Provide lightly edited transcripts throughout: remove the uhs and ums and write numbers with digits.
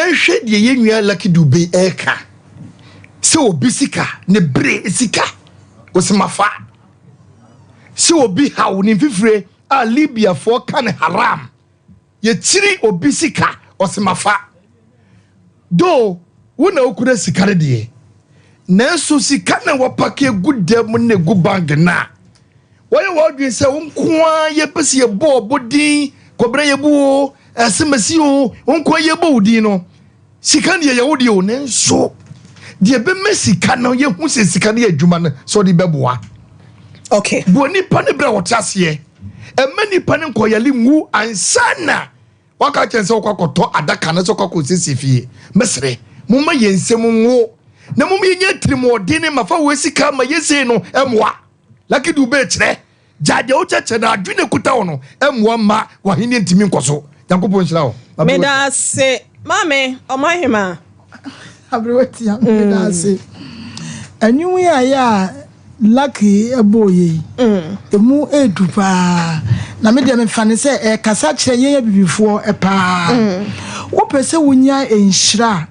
hwe de ye nua Lucky Dube eka se obi sika ne bre sika osemafa se obi hawo ne fifire a Libya for kan haram ye chiri obi sika osemafa do wona okura sika de nanso sika na wopake gudam ne gu bank na woye wodwe se wonkoa ye pese ye bodin kobre ye bu asemasi o wonkoa ye bodin no sika ne ye wodi o nanso de be mesika no ye hu se sika ne adwuma no so de beboa okay boni pa ne bra wotase e mani pa ne nkoyale ngu ansana waka chense okokoto adaka na so kokosisi fie mesre mumma yensem nwo na mumma yenye trimode ne mafa wesika ma yese no emwa Lucky Dube kire jaje o cheche na adwene kuta wono emwa ma wahini ntimi nkoso yankopon hira wo me da se mame omahima abrewati ya me da se anyu ya Lucky eboye emu edupa na me de me fane se kasa kire ye bibifo pa wo pese wonya enhira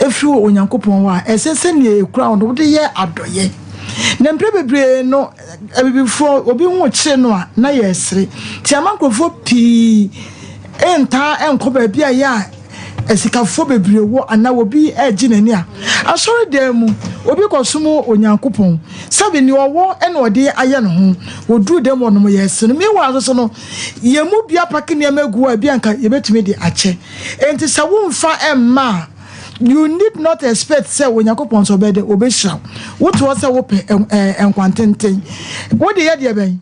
efiri onyankopon wa esese ne ekura wo de ye adoye na mpre bebre no bibifo obi hu kire no a na yesre ti amankofo pi enta enkoba bia ya esikafo bebre wo ana obi eginani a asori dem obi kosumo onyankopon sabe ni owo ene ode aye no ho odu dem wono mo yesre mi wa so no yemu bia pake ne magu a bia nka yebetumi de ache enti sa wo mfa emma you need not expect say onyankopon so be de obehira wo to say wo pe enkwantenten wo de ye de ben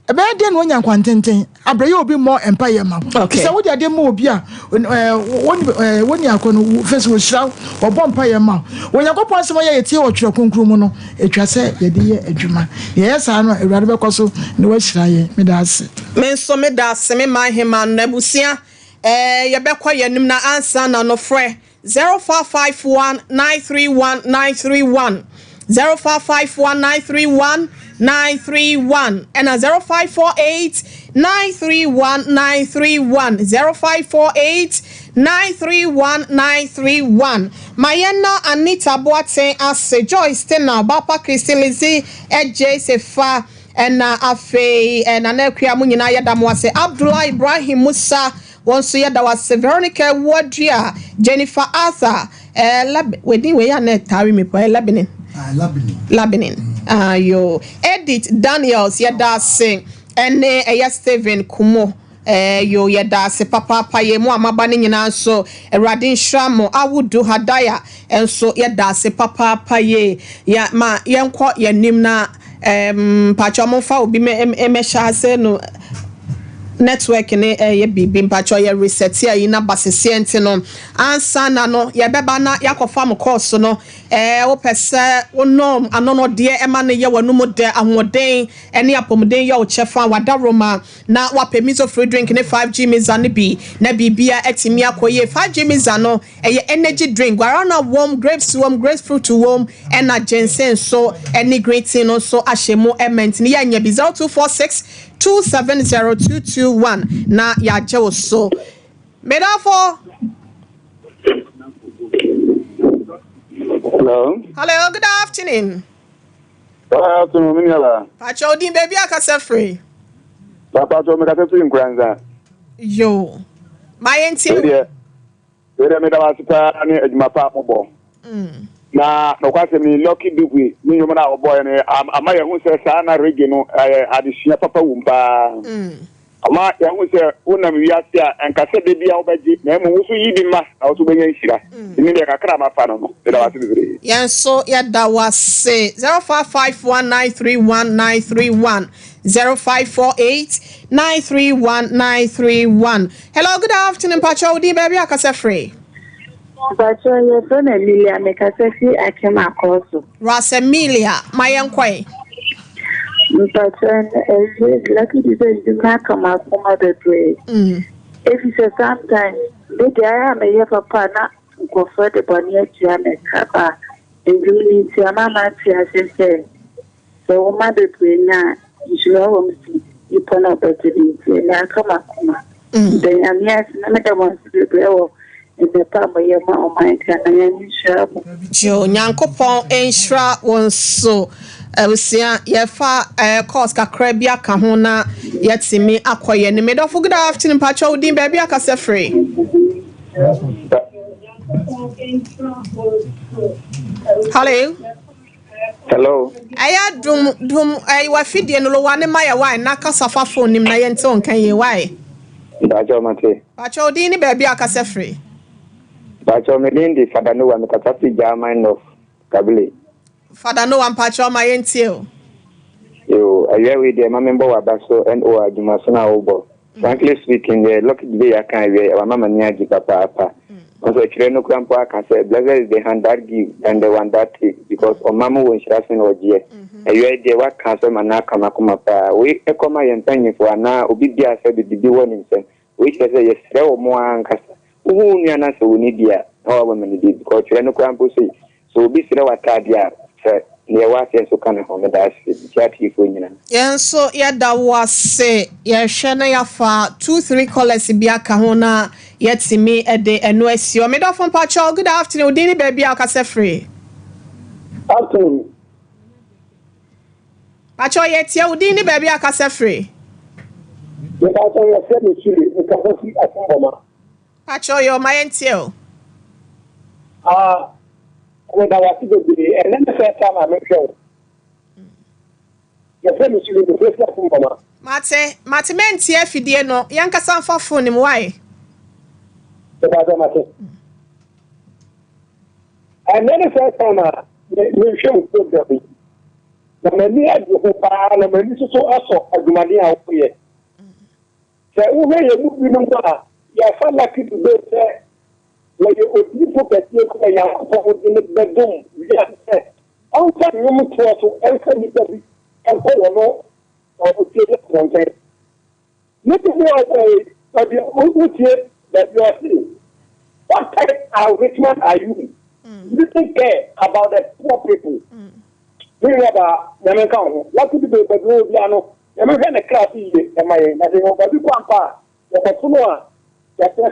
ebe de no nyankwantenten abraye obi mo empire ma say wo de mo obi a woni akono face wo hira obo empire ma onyankopon se mo ye tie wo twere konkru mu no etwa se ye de ye adwuma ye sa no ewrade be koso ne wo hira ye me da ase me so me da ase me man hema no abusia ye be kwa yanim na answer na no frɛ 0551931931 0551931931 and 0548931931 0548931931 Mayena Anita Boateng ase Joyce Tena Bapa Christilizi EJ Sefa and Afe and Anekria Munyina Yadamo ase Abdullah Ibrahim Musa once yada was Veronica Wadria Jennifer Arthur wedding we are net tarry me for Lebanon yo Edith Daniels yada sing and Steven Kumo yo yada se papa paye mo amabane nyina so Radin Shramo awudu hadaya and so yada se papa paye ya ma yenko yenim na pachomo fa obi me sha se no network ne ye bibi mpacho ye reset here na basese ente no ansa na no ye beba na yakofa m course no wo pese wonom anono de ema ne ye wanum de ahoden ene apomden ye wo chefa wadaroma na wapemizo free drink ne 5G mizane bi na bibia etimi akoye 5G mizano energy drink guarana warm grapes warm grapefruit warm and a ginseng so any great thing no so ashemu element ne ye nya bi 0246270221 na ya jewo so medafo. Hello, good afternoon. Good afternoon, Minela. Pacho din baby akasa free. Pacho me kasa free nkranza. Yo. My enti. We me da wasita ni ejuma pa mo. Na no kwase mi Lucky Dube ni nyoma na oboy ne amaye hu se sa na regi no adehia papa wumpa ama ya hu se wona mi wiase a enkase de bia obaji na emu wusu yidi ma na wusu benya nhira ni de kakra ma fa no da wase bibire yan so ya da wase 0551931931 0548931931. Hello, good afternoon, Pacho Odi baby akasa free. But your son Emilia make a sexy I came across. Ross Emilia, my uncle. But Lucky Dube do not come out from other place. If you say sometimes, maybe I am a year papa not go for the bonnet jam and kappa and really see a mama say, so mother play now, you should always see you put up a TV and I come up. Then I'm yes, none of them wants to be the Papa Yama or my can Jo Nyankopon enhra won so Ebusia yefa course kakra bia ka ho na yetimi akoye ne medofo. Good afternoon pacho din baby akase free. Hello. Aya dum wa fidie no lo wane maye wine na kasafa phone nim na yente on kan ye why. Bacho mate. Pacho din ni baby akase free. Bacho me din di Father no one katafi German of Kabile. Father no one pacho ma yente o. Yo, ayewe we dey member wa baso and o ajumasona obo. Frankly speaking, the lucky day I can we our mama niaji papa. Also, Chireno Crampa can say, blessed is the hand that give and the one that takes, because on Mamma when she has in OG. And you had the what cancer Manakamakuma. We echo my intention for now, Obidia said the BB warning, which has a yes, or more ancastor. Who knew an answer we need here, our women did, because Chireno Crampo say, so be still what Tadia said. Near what so kind of home that chatty for you. Yeah, so yeah, that was say, yeah, Shana Yafa 2-3 colors Biaka Hona, yet see me at the NOSU. Made off from Pacho. Good afternoon, Dini baby, I can say free. Afternoon. Pacho, yet you Dini baby, I can say free. The Pacho, your friend is Chile, the capacity at Sompa. Pacho, you're my NTO. When I was and then the first time I met you. Your friend is Chile, the first time Sompa. Mate mentia fidie no, yanka sanfa phone him why? The Pacho Mate. And then the first time I show you. The many had you and the many so also as money out here. So, who you move in you are lucky to be there. When you put a young in the bedroom, all time you to also answer me and go or take content. Nothing more but you that you are seeing. What type of rich man are you? You don't care about the poor people. We about Yaman, what could be the bedroom piano? Yaman a class in my nothing over the Pampa, the Papua, that you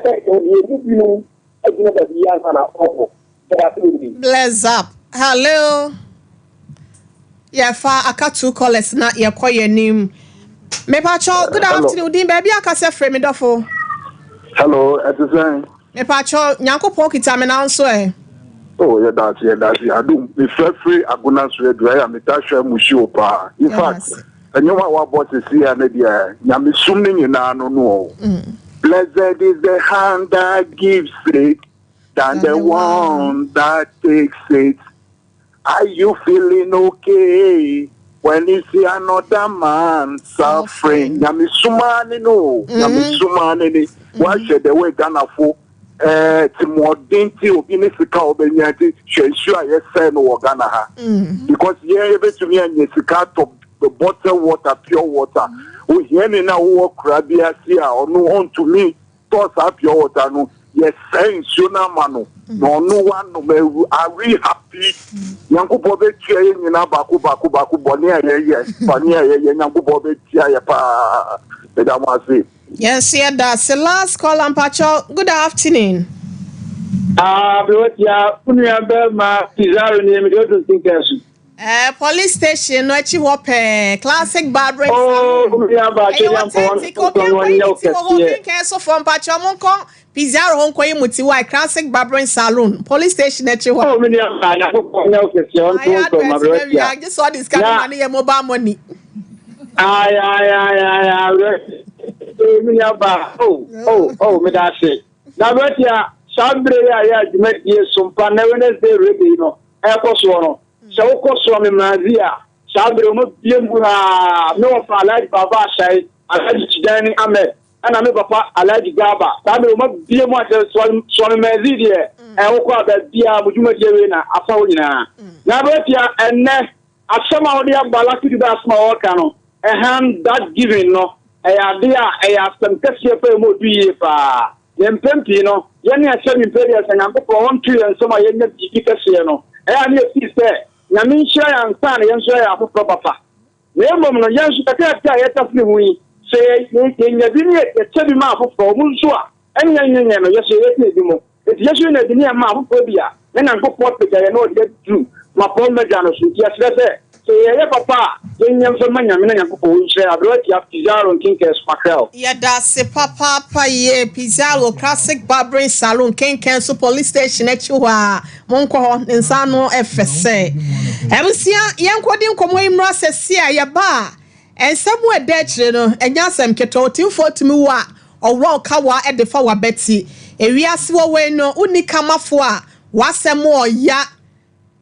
Bless up. Hello. Yeah, I got 2 callers not your quiet name. Me pacho, good afternoon, Dean baby. I can say frame me dofo. Hello, at the same. Me pacho, nyanko poki time now so eh. Oh, yeah, that's it. I do. Me free aguna swe dry. Me tasha mushi opa. In fact, and you want what boss is here, media. Nyami sumni na no. Blessed is the hand that gives it, than the one that takes it. Are you feeling okay when you see another man suffering? Nyami sumani no. Nyami sumani. Why should the way Ghana for? Timodinti obinisika obenyati shenshu ayese no Ghana ha. Because ebe to me and yesika to the bottled water, pure water. We hear me now walk crabia here or no on to me toss up pure water no. Yes, saying sooner mano. No one no are we happy? Yanku bobe tia yina baku bonia yes, bonia yanku bobe tia pa edamasi. Yes, yeah, that's the last call and Pacho. Good afternoon. Police station, no achi wope classic barbering. Oh, so from Pacho Monko, Pizarro Honko Muti White classic barbering salon. Police station achi wo. I just saw this kind of money, mobile money. Me that's it. Now, but yeah, Sabre, I met you some Wednesday, you know, Airport. So, from Mazia, Sabre, no, I like Baba Shai, I like Danny Ahmed, and I'm a papa, I like Gaba. Sabre, be a much Swami Mazia, and Oka, that Dia, Mujuma Jerina, Apaulina. Now, but yeah, and next, I somehow the Balaki to that small canoe, a hand that giving, no. I have some question for more 2 years. Then, Pempino, Yanni has 7 periods and I'm for 1 2 and some of your difficulty. I am your sister. Namisha and San, Yansha, for Papa. Never, Yansha, we say, in the vineyard, a 7 months for Munsua, and Yan, yes, It's just you know the near phobia. Then I go pop it, I know that true. My poor Majano, yes, so yeah, papa, then young man, I'm going to share a blood, you have Pizarro and Kinkers Mackerel. Yeah, that's a papa, Pizarro, classic barbering salon, King Council Police Station at Chua, Monco, and Sano FSA. Emusia, young Quadim Comoim Rasa Sia, ya bar, and somewhere dead, you know, and Yasam Keto, 240 or raw kawa at the Fawa Betsy. A reaswa way no unicama for what's a more ya.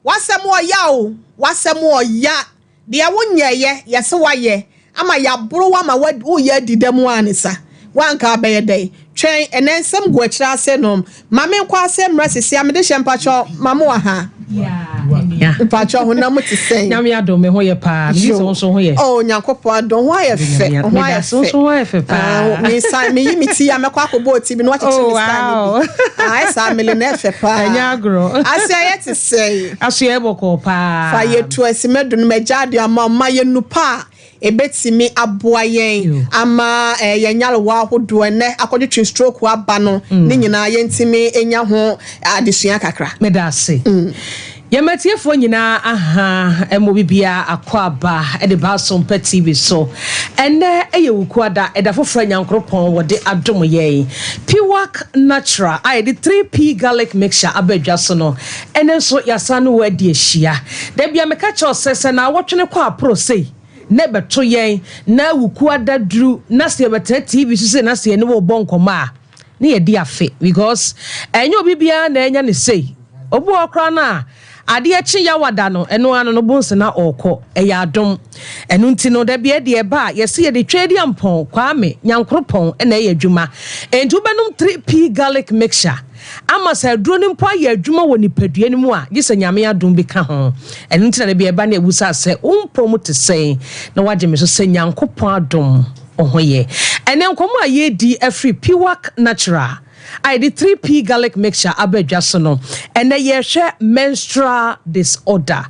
What's a more yaw? What's a more ya? Dear one ye, yes, why ye? Am I ya bro? My word, oh, ye did them one, sir. 1 car by a day. Train and then some gwetch I said, Mammy, quasem resist, Yamadish Pacho, Mamoha. Yeah, Pacho, who number to say. Namia don't me who your pa, you also here. Oh, Yankopa, don't why a fit, why so why a me see, I'm a quack boat, even watching. Oh, wow. I saw a millionaire for pa. I say it to say, I see a book pa. Fire to a cement, my jadia, mamma, you pa. E beti me aboyen ama yanyalo wa hodo ene akodi stroke wa ba no ne nyina yentimi enya ho adesua kakra me da se yamatiefo nyina aha emobibia akwaba e de ba Sompa TV so ene eyewukuada e da fofra nyankropon wode adom ye Piwak natural I the 3p garlic mixture abadwa so no ene so yasano wadi ehia da bia meka cho sese na wotwene kwa pro sei Never to yen na wukuada dru na se beta TV so se na se ne wo bonkoma na ye dia fe because enyo bibia na enya ne sei obu okra na ade echi ya wada no eno ano no bonse na okọ eya adom enu nti no da bia de ba ye se ye de twedi ampon kwame nyankropon na ye adwuma entu benum 3p garlic mixture ama sa duro ni mpo aye adwuma woni padua ni mu a gise nyame adom bi ka ho enu nti na bia ba na ebusa se umpo te sei na waje me so se nyankopon adom ohoye ene nkomo aye di afri Piwak natural I did 3p garlic mixture abedwa so no ene ye hwe menstrual disorder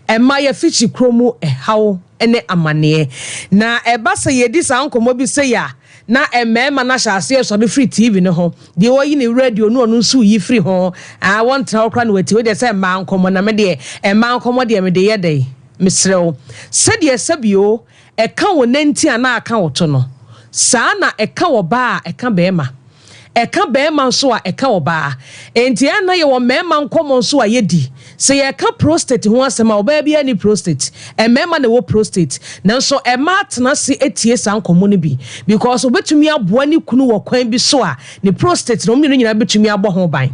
e ma ye fichi kromu how ene amane na eba se ye di sa nkomo bi se ya na emema na hyase so the free TV no ho de oyi ni radio no no nsu yi free ho I want to okra no wati we de say ma nkomo na me de ma nkomo de me de ye dey misrew se de sabio e ka wo nanti ana aka wo to no sa na e ka wo ba e ka be ma eka beema nso a eka oba enti ana ye wo mema nkomo nso a yedi se ye ka prostate ho asema oba bia ni prostate mema na wo prostate nanso ema atena se etie sa nkomo no bi because obetumi aboa ni kunu wo kwan bi so a ni prostate no mnyina nyina betumi abo ho ban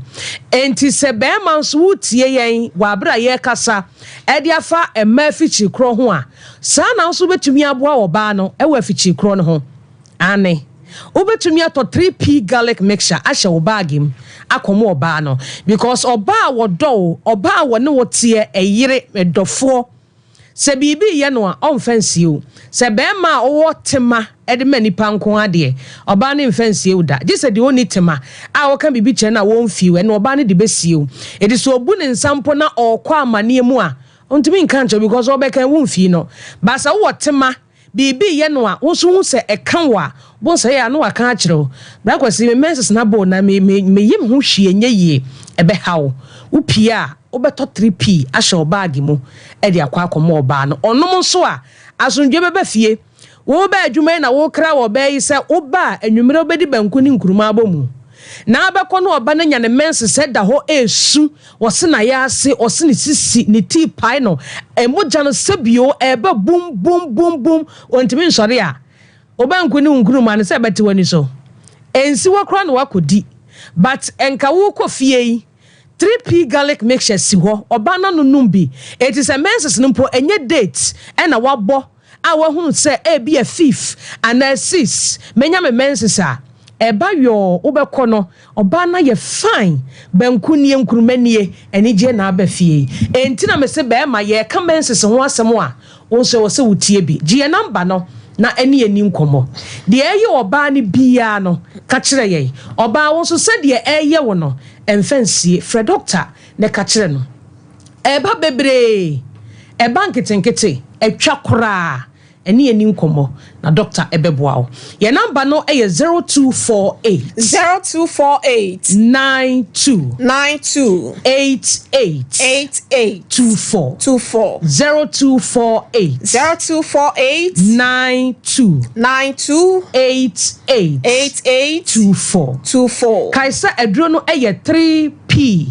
enti se beema nso wutie yen wa bra ye kasa e dia fa ema fichi kro ho a sa na nso betumi aboa oba no e wa fichi kro no ho ane Ubetumi ato 3p garlic mixture asha obagim akomo oba no because oba wodo oba wone wotie eyire medofo se bibi ye no a onfansie o se bema owo tema ede manipa nko ade oba ne mfansie o da gise de oni tema a woka bibi che na wonfie we na oba ne de besie o edi so obu ne nsampo na okwa amane mu a ontimi nka ncho because obeka wonfie no basa wo tema bibi ye no a woso se ekanwa bon say ya no aka akiro bra kwasi me menses na bo na me yim ho hwie nyeye ebe hawo upia obeto 3p asho bag mu e de akwa akomo oba no onom nso a asundwe beba fie wo ba adwuma na wo kra wo ba yi se oba anwumere obedi banku ni nkuruma abomu na abekọ no oba na nya ne menses da ho esu wose na ya ase wose ne sisi ne tea pie no emoja no sebio ebe bum bum bum bum ontimi nsore a obanku ni nkuruma ne se beti wani so ensi wakra no wakodi but enka wo kofie 3p garlic mixture si ho obana no numbi it is a menses nimpo enye date ena wabo a wahunu se e bi a 5 and a 6 menya me menses a eba yo obekọ no obana ye fine banku nie nkuruma nie eni je na abafie enti na me se be ma ye ka menses ho asem a wonso wo se wutie bi je number no na eni nkomo de eye oba ni bia no ka kire ye oba won so se de eye wo no emfansie fre doctor ne ka kire no eba bebre eba nketenkete etwa kora eni nkomo na doctor ebeboa wo ye number no 0248 92 88 24 0248 92 88 24 kaisa eduro no 3p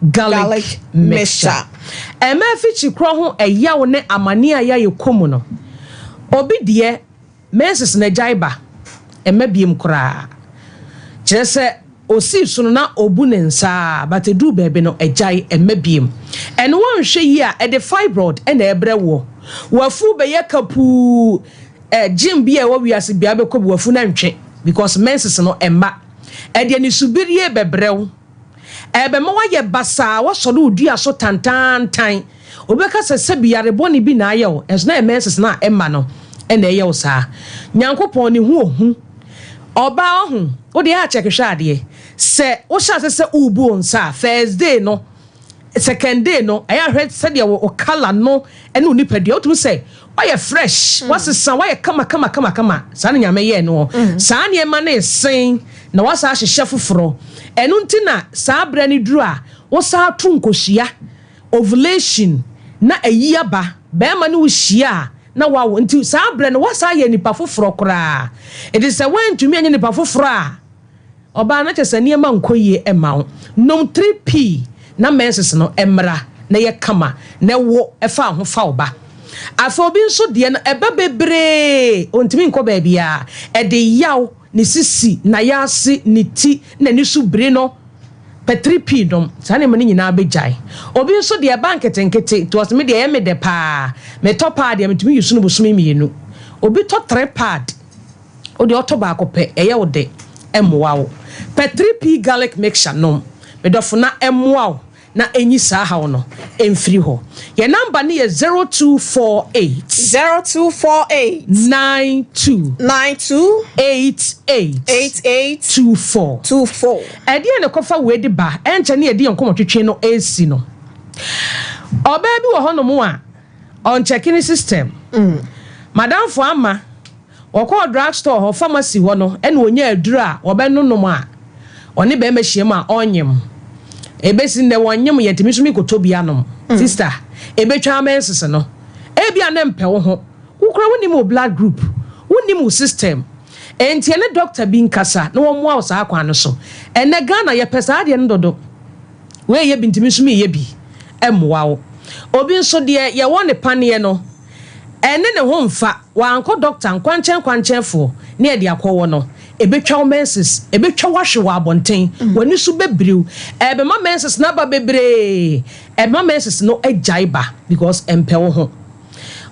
garlic mixture ema fichi kro ho eyawo ne amane aya yekomu no obi de menses na jaiba ema biem kra kyerese osi sunu na obu ne nsa batedu bebe no ejai ema biem eno wonhwe yi a de fibroid na ebrewo wafu be yakapu gym bia wo wiase bia be kobu wafu na ntwe because menses no emma de ni subirie bebrew ebe ma waye basa wo so do dua so tantantan obeka se biare boni bi na ayew enso na menses na emma no na eyew sa nyankopon ni hu ohu oba ohu wo de a chekehwe ade se wo sha se ubu onsa first day no second day no aya hwet se de wo color no ene onipadua wo tum se why fresh wasesa why kama sa na nyame ye no sa na ema na sen na wasa ahyehyɛ foforo enu ntina sa abra ni duru a wo sa to nkohia ovulation na ayi aba be ma ne wo hia na wawo nti sa abra no wasa ye nipa foforo kora it is a when to me anya nipa foforo a oba na kyesa ne ma nkoyie ema wo nom 3p na menses no emra na ye kama na wo efa ho fa oba afobi nso de no eba bebre ontimi nko ba bia e de yaw ni sisi na yase ni ti na ni subre no petripi dom sane mani nyina bejai obi nso de bank tenkete to was me de me de pa me top pad me tumi yusu no bosumi mienu obi to 3 pad o de oto ba akopɛ eye wo de emwa wo petripi garlic mixture nom me dofo na emwa wo na enyi sa ha no emfiri ho ye number ne 0248 92 88 24 edi ne kofa we de ba enche ne edi nkomo twetwe no AC no oba bi wo ho no mo a on checking system madam fo ama wokọ drug store ho pharmacy ho no ene onya aduru a obenonom a oni be ma hiem a onyem ebesi ne wonyem yetimi so mi kotobia nom sister ebetwa menses no ebia ne mpe wo ho ukura woni mo blood group woni mo system enti ene doctor bi nkasa na wo mo awsa akwa no so ene Ghana ye pesa ade ndodo we ye bintimi so mi ye bi emwa wo obi nso de ye wone pane no ene ne ho mfa wanko doctor nkwankyen fo ne ade akwo no ebetwa menses ebetwa wahwe wa abonten wani su bebriw ebe ma menses na ba bebre ebe menses no ajaiba because empewo ho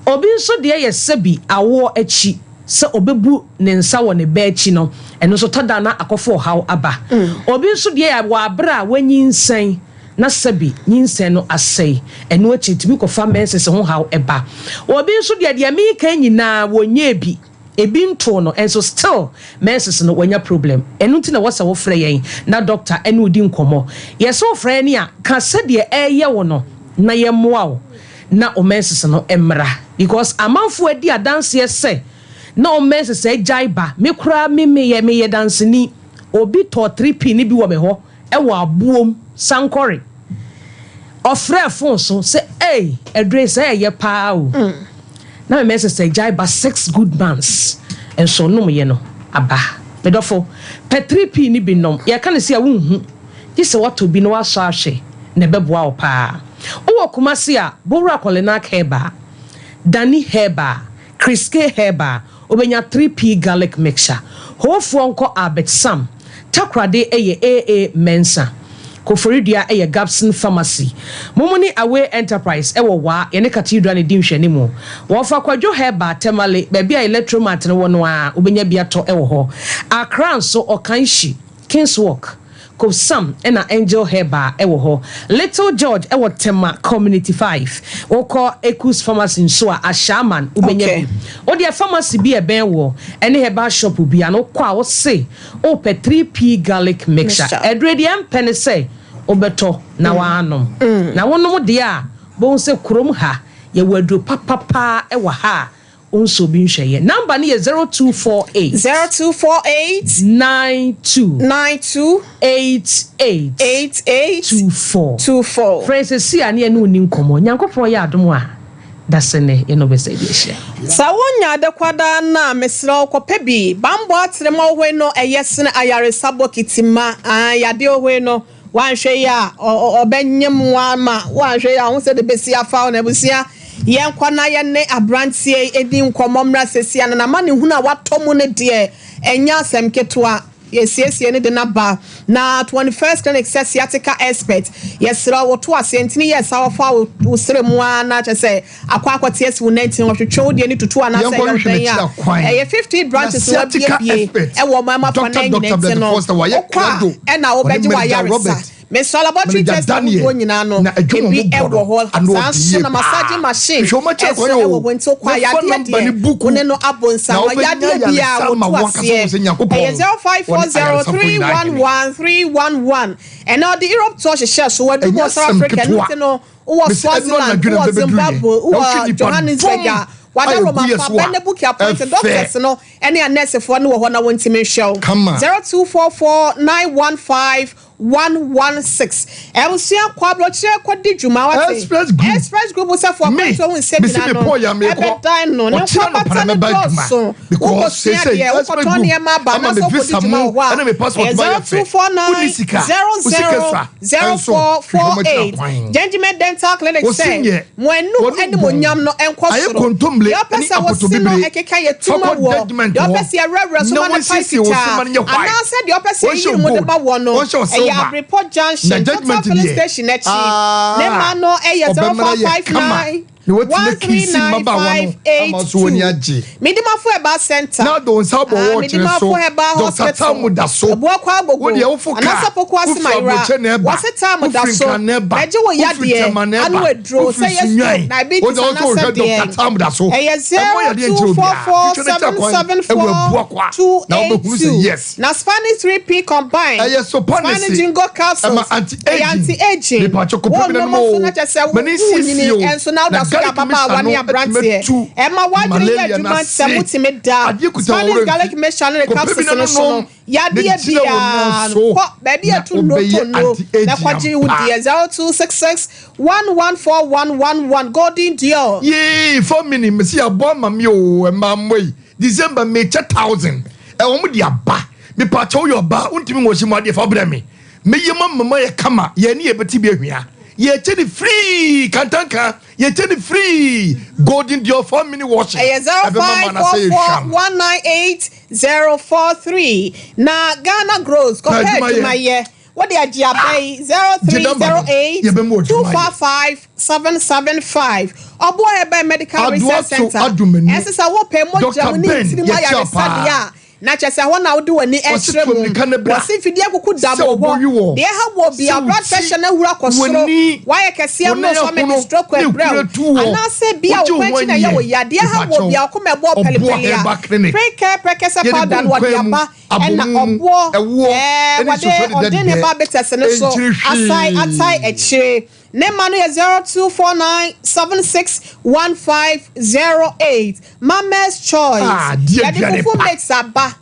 obi nso de ye sebi awo achi se obebu ne nsa wo ne ba achi no eno so tada na akofo haw aba obi nso de ye wa abra wanyi nsan na sebi nyinsen no asei eno achi timi ko fa menses ho haw eba obi nso de mi kan nyina wonye bi ebi nto no and so still menses no wanya problem enu nti na wasa wo frɛ yen na doctor enu odi nkomo yeso frɛ ni a ka se de eye wo no na ye moa wo na o menses no emra because amanfo adi adanse se na o menses jaiba me kura me ye dance ni obi to 3p ni bi wo me ho e wo abuom sankore ofrɛ phone so say address ye pa o na me menses say jaiba 6 good months and so no ye no aba medofo petripi ni binom ye kan se a wonhu gise wato bi no waso ahwe na beboa wo pa wo kumase a bowra kolena Herbal Dani Herbal Criske Herbal obenya 3p garlic mixture hofo nko abet sam takrade eye AA mensa Koforidia eye Gabson Pharmacy Momoni Away Enterprise ewo wa yene cathedral ne dimhwe ne mu wo fa kwadwo Herbal temale ba bia electromat ne wono a obenya bia to ewo ho Akran so Okanshi Kingswalk Kosam ena Angel Herbal ewo ho Little George ewo Tema Community 5 woko Ekus Pharmacy nso a Ashaman obenya bi odi pharmacy bi e ben wo ene Herbal shop bi ano kwa wo se o pe 3p garlic mixture edredi empene say obeto na wanom na wonom de a bon se krom ha ye wadu papa e wa ha unso bi nhweye number ni 0248 92 88 Francis si ani enu ni nkomo nyankopon ya adom a dasene ye no besa bi sa wonya de kwada na mesra okope bi bambo atrema ohwe no eyesene ayare sabokitima yade ohwe no wanhwe ya obanyem ama wanhwe ya ho se de besia fa na busia yen kwana ye ne abrantie edi nkomomra sesia na ma ne hu na watomo ne de enya asem ketwa yesiesie ne de na ba na 21st clinic sciatica expert yesra woto asentini yesa fa usremu na chese akwakwati esi 19 ohwetwe de ni tutu ana say ya 50 branches we bie wo mama fa na nyine no e na wo beji wa yaresa me so laboratory test wo nyina no ebi ewo hall sanso na massage machine eso ewo wonto kwa ya de one no abonsa no ya de bia wo to asie 0540311311 and now the Europe tour share so we do South Africa no wo Swaziland wo Zimbabwe wo Johannesburg wada Roma fa bene book appointed doctors no any nurse for no ho na wontime show 0244915116 Elsia kwablo chire kwadi djuma wate Express group se for so won se bina no e be dan no ne kwa pata ne so wo se ye wo to ne ma ba na so kwadi djuma ho a 02490448 Gentleman Dental Clinic say mwenu eni monyam no enko soro yo pesa wo sino ekeka ye tuma wo yo pesa ye rewre so ma na paisita ana se yo pesa ye mu de ba wo no ya report junction total police station echi ne ma no e ye 0559 13958 Midimafo Herbal Center. Now don't stop watching Midimafo Herbal Hospital. Boakwa Bogo. Anasa poko asimaira. Wase tamu daso. Beje wo yadie. Anu edro. Say yes. Na biti anasa die. Eye 0244774282. Na Spanish 3P combined. Spanish jingo capsules. Anti-aging. Wo no mo so na chese wo nyini enso na daso ya baba wani abrantie ema wadri ya juma samutime da Spanish garlic meshane capsules no so ya dia bia ko baby atu no to no na kwaji wudi 0266114111 golden deal ye for mini mesi abon mami o emamwe December me 1000 e wo mu dia ba me pa cho yo ba untimi wo shimo ade fa bra me yema mama ye kama ye ni e beti bi ahua ye tell free kantanka ye tell free golden deal for mini washing 0544198043 na Ghana grows compared to my year what they are 0308255775 obo Herbal Medical Research Center esesa wo pay mo jamuni tiri wa ya sadia na chese ho na wode wani extreme wasi fidie kuku dabo wo de ha wo bia blood pressure na hura kosoro why kese no so me stroke e brow ana se bia wo kwanchi na ye wo ya de ha wo bia ko me bo pelepele ya preke kese powder no de aba na obo wade odene ba betes ne so asai echire ne manu ye 0249761508 Mama's Choice ya di fufu mix aba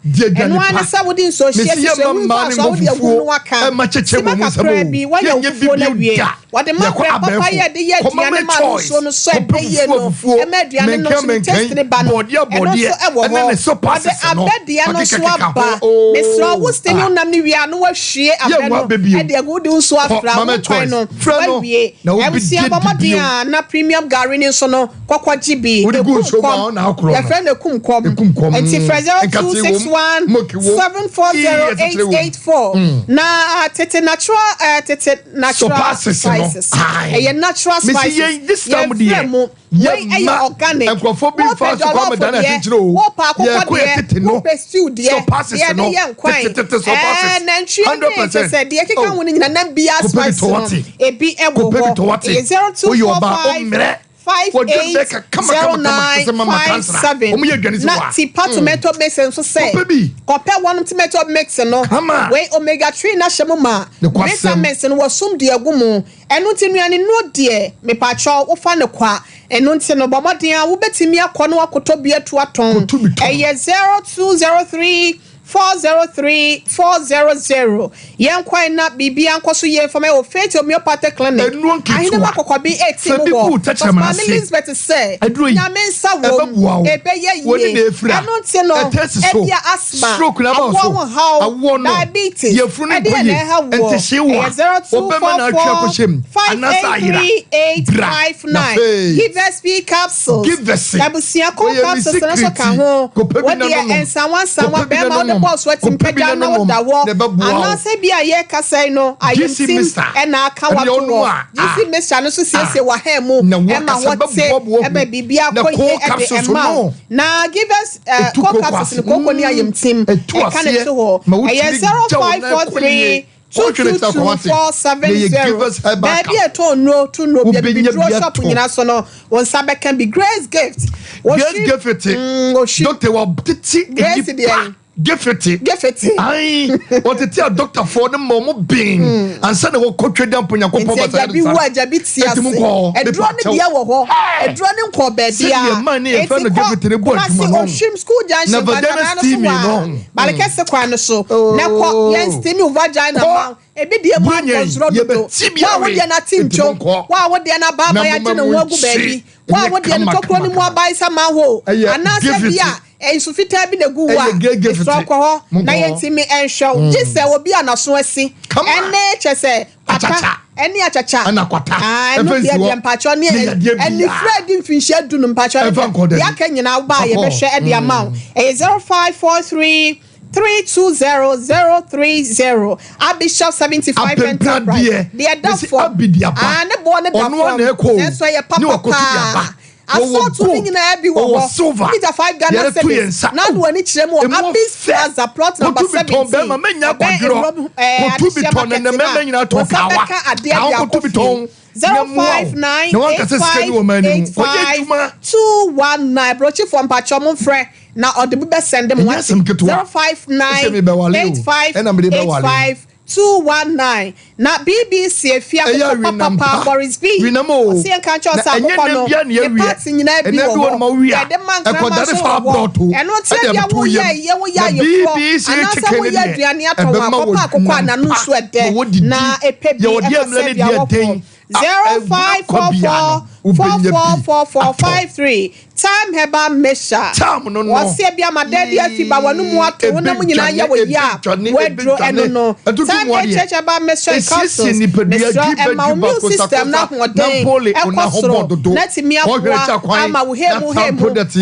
enu ana sa wodi so share so wu so wodi awu aka ma kakra bi wa ya fufu na wie wade ma papa ya de ye diane ma so no so de ye no e ma diane no so test ne ba no e no so wade abedia no so aba mesro wo stemi nam ni wie anu wa hwie aba no e de agudi so afra wo kwan no wa wie MC Abamadia na premium gardening so no kwakwa GB ya friend ekumkom enti 0261740884 na tete natural spices e natural spices this time dia ye organic enkofo bi fa so kwa medana titiro wo pa akoko de no stew de so passes no 100% said de keka woni nyina na bia spices ebi ewo ho 0245 580957 na tipa tomato mix nso say kope one tomato mix no we omega 3 na hyemu ma vitamins no wasum de agumu eno ntinuane no de me pa cho wo fa ne kwa eno nti no bomoden a wo betimi akọ no akoto bi atu aton eye 0203 403-400 yen kwai na bibi ankoso ye for me o faith homeopathic clinic ahine makokọ bi 18 wo Mama Elizabeth say nyame nsa wo ebe ye ye eno nti no ebia asthma awo diabetes e dey na ha wo 0244-583-859 give us B capsules yabusia ko capsules na so ka ho wo de ensanwa be ma boss wetin peja na wo dawo ana se bia ye kasai no ayimtim e na aka wato jisi mesa no so siesie wa ha mu e ma wote e ba bibia koye e de ema na give us capsules koko ni ayimtim e kan it ho e 0543 222-470 baby to no baby draw shop nyina so no won sabe can be Gracegift doctor wa titi Gefeti. Aye. What it tell doctor for the momo being and send a coach down punya ko papa sa. Jabi wa jabi tia se. E dro ne dia wo ho. E dro ne nko ba dia. E fa no Gefeti ne bo aduma no. Shim school junction ba na so. Ba le kese kwa no so. Na ko yen steam vagina ma. Ebi die mo control do. Wa wo dia na tincho. Wa wo dia na baba ya gine wo gu baby. Wa wo dia no tokro ni mo abai sa ma ho. Ana se bia sufita bi na gu wa esokọ ho na yentimi enhwe gise obi anaso asi ene chese papa ene achacha anakwata efensi wo mpacho ne ene Fred mfinhia du no mpacho ya ka nyina ba ye behwe e de amount 0543 320-030 Bishop 75 Enterprise the Adafo and the born Adafo so ye papa aso tu ni na ebi wo Peter 5 Ghana service na do ani kire mu Abis Plaza plot number 17 be ma menya kwadro ko tu bi ton na me nyina to kawa ko tu bi ton 0598585 brochi for mpacho mo frɛ na ode be send them 0598585 na BBC efia papa Boris B si enka cho sa akoko no e party nyina bi wo e de man kan ma so eno tie bia wo ye wo ya ye ko anasa wo ya aduane ato wa papa akoko ananu so ede na epebi e se bia wo 0544-444-53 time Herbal mesha wase bia madede afiba wanu mu ato wona mu nyina ya wo ya wedro eno no time Herbal mesha capsules mesha immune system na hoden ekosoro na timi akwa ama wo hemu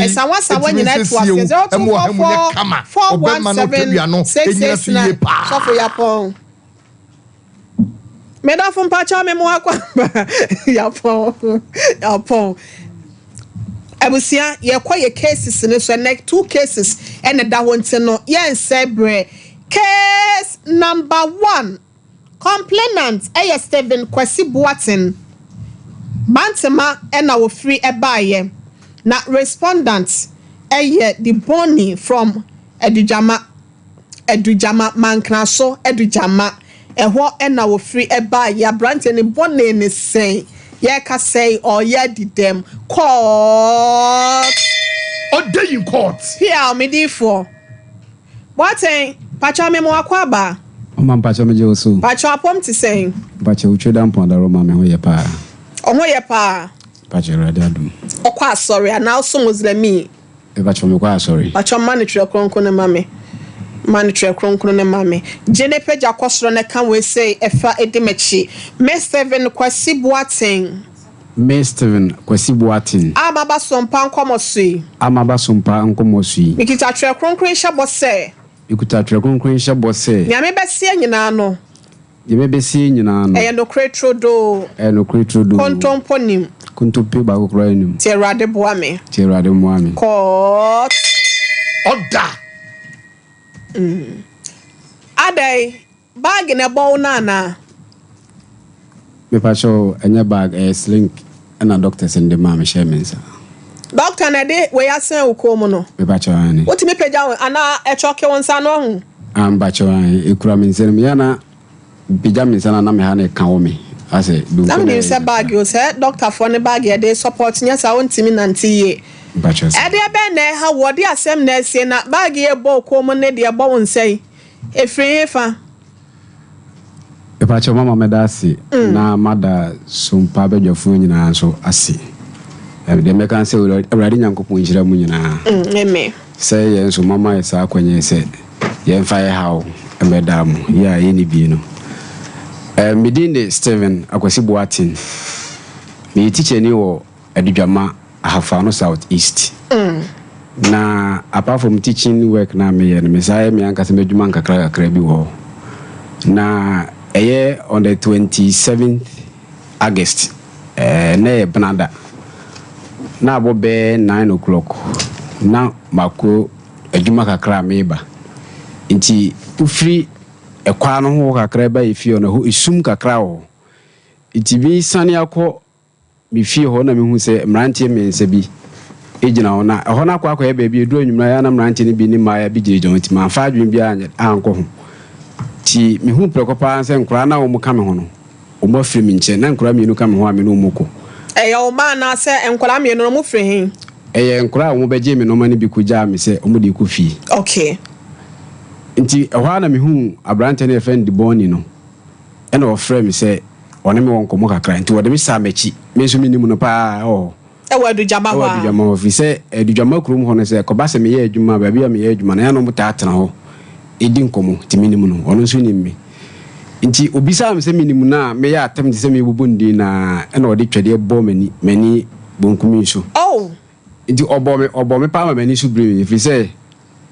esawa nyina to ase 0244-417-669 sofo yapon Meda fun pacha me mo akwa yapon abusia ye kwa ye cases ne so next 2 cases and da wonte no yen sebre case number 1 complainant Steven Kwasi Boatin Bantema na wo free ebaye na respondent the Bonnie from Edujama Mankraso Edujama eho na wo free eba ya brand ne bonne ne say ye ka say or ye di dem court or day in court here me di for what pacha me mo akwa ba o man pacha me je oso pacha apom ti say pacha u tweda mpon da roma me ho ye pa pacha radio adum okwa sorry and now so muslimi e pacha me kwa sorry pacha man tre kronko ne mame Manitre kronkro ne mame jene peja kwosoro ne kan we say efa edimechi Steven Kwasi Boatin amaba sompa nkomo sui mikita tre kronkro hya bose nyame besie nyina no e no kretrodo kontomponim kontompe ba kokora enim tierade boame court order Adai bag na bow nana me pacho enya bag slink na doctors in the mama share mensa. Doctor na de we asan ukomo no. Me ba chawani. What me peja ana e choke wonsa no hu. Am ba chawani ekura mensa me yana bija mensa na me ha na kan wo me. Ase do. Am dey say bag you say doctor for ne bag e dey support nya sa wontimi nanti ye. Ba chawani. E dey be na ha wo dey asem na sie na bag e bo ukomo ne dey bo wonsai. Efri fa. Epacho mama medasi na mada Sompa bedwafo nyina so ase. De me kan se Awurade Nyankopon nhira mu nyina. Amen. Say yen so mama esa akwanye se yen fa ye hawo emedam ya ye ni bi no. Midin Steven akwasi Boatin. Me teacher ni wo Adudwama Ahafano South East. Na apart from teaching work na me yen me say me anka se medwuma kakra bi wo. Na on the 27th August na Banada na bobe 9 o'clock na mako adwuma kakra meba nti ufiri ekwa no ho kakra ba ifie no ho isum kakra ho nti bi sane akọ mi fie ho na mehu se mrantie mense bi ejina ho na ho na akọ ya ba bi edu anwumra ya na mrantie ne bi ni ma ya bi jeje nti ma fa adwun bi anko ho ti mi hu prekopa anse nkura na wo mu ka me ho no o ma firi mi nche na nkura mi nu ka me ho a me no muko o ma na se nkura mi no mu firi hin nkura wo beje me no ma ne bi kuja me se o mu de ku fi okay nti ho na mi hu abrante na friend boni no e na o frɛ me se one me won komo kakra nti wo de me sa machi me so minimu no pa e wa Adudwama ho Adudwama ho fi se Adudwama krum ho no se ko ba se me ye adwuma ba bia me ye adwuma na ya no mu ta atena ho edi nkomo ti minimu no ono so ni me nti obisa me se minimu na me ya atem se me bubu ndi na e na odi twede bo mani bonkumi so nti obo me pa mani so bri fi se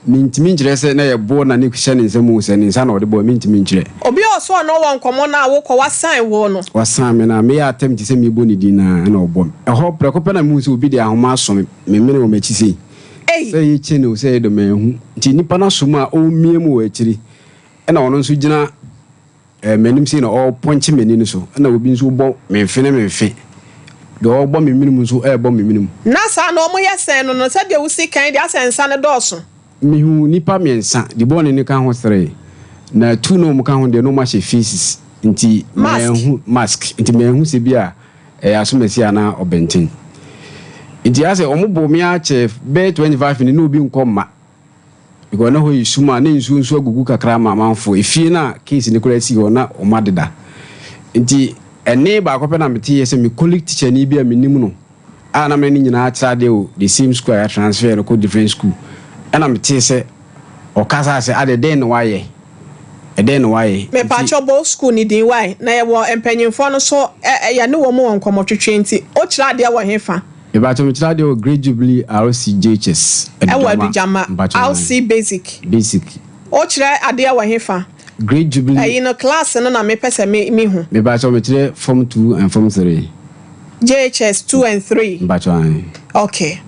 mintimi njire se na ye bo na ne kuhye ne nsemu se ne nsa na odi bo mintimi njire obi oso no won nkomo na wo ko wasan wo no wasan me na me ya atem se me bo ni di na na obo e ho prekope na mu se obi de ahoma so me mene wo machi sei say ye chene say do me hu nti nipa na so ma o miemu wa akiri e na ono nso gina menim sei na o ponche meni no so na obi nso bo memfe do o bo meminim nso e bo meminim na sa na o mo yesen no se de wusi kan de asensa ne doso mi hu nipa mensa di bo ne kan ho sere na tu no mo kan ho de no ma she faces nti me hu mask nti me hu se bia aso mesia na obenten nti ase omubo mi ache be 25 ni no bi nkomma because na ho yisuma na nsu agugu kakra ma manfo efie na case ni kura si ho na o madeda nti ene ba akopɛ na meti yese mi colleague teacher ni bia menim no a na me ni nyina atra de o the same school I transfer no ko different school na meti se o kasa se ade den waye eden waye me pa chobo school ni din why na ye wo empanyimfo no so ya ne wo mo nkomo twetwe nti o kira de wo hefa e ba to me kira de o Gracegift RCJHS Adudwama RC basic o kira ade wo hefa Gracegift in a class no na me pese me hu me ba to me kira form 2 and form 3 JHS 2 and 3 ba to okay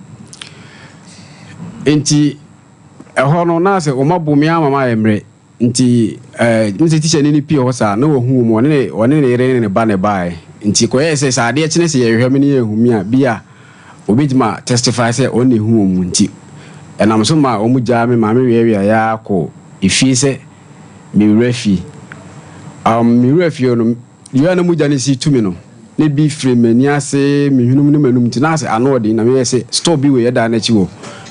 enti ho no na se o mabumi amama emre nti nti teacher ni pi ho sa na wo hu mo ne re ne ba ne bai nti ko yese sa ade kine se ye hwe me ne ye hu mi a bia obitima testify say on ne hu mu nti enam so ma o mu ja me ma me we ya ko ifi se mi refi mi refi no yo na mu ja ne si tumi no ne bi free mani ase mi hunu ne manum nti na ase ano de na me yese store bi we ya da na chi wo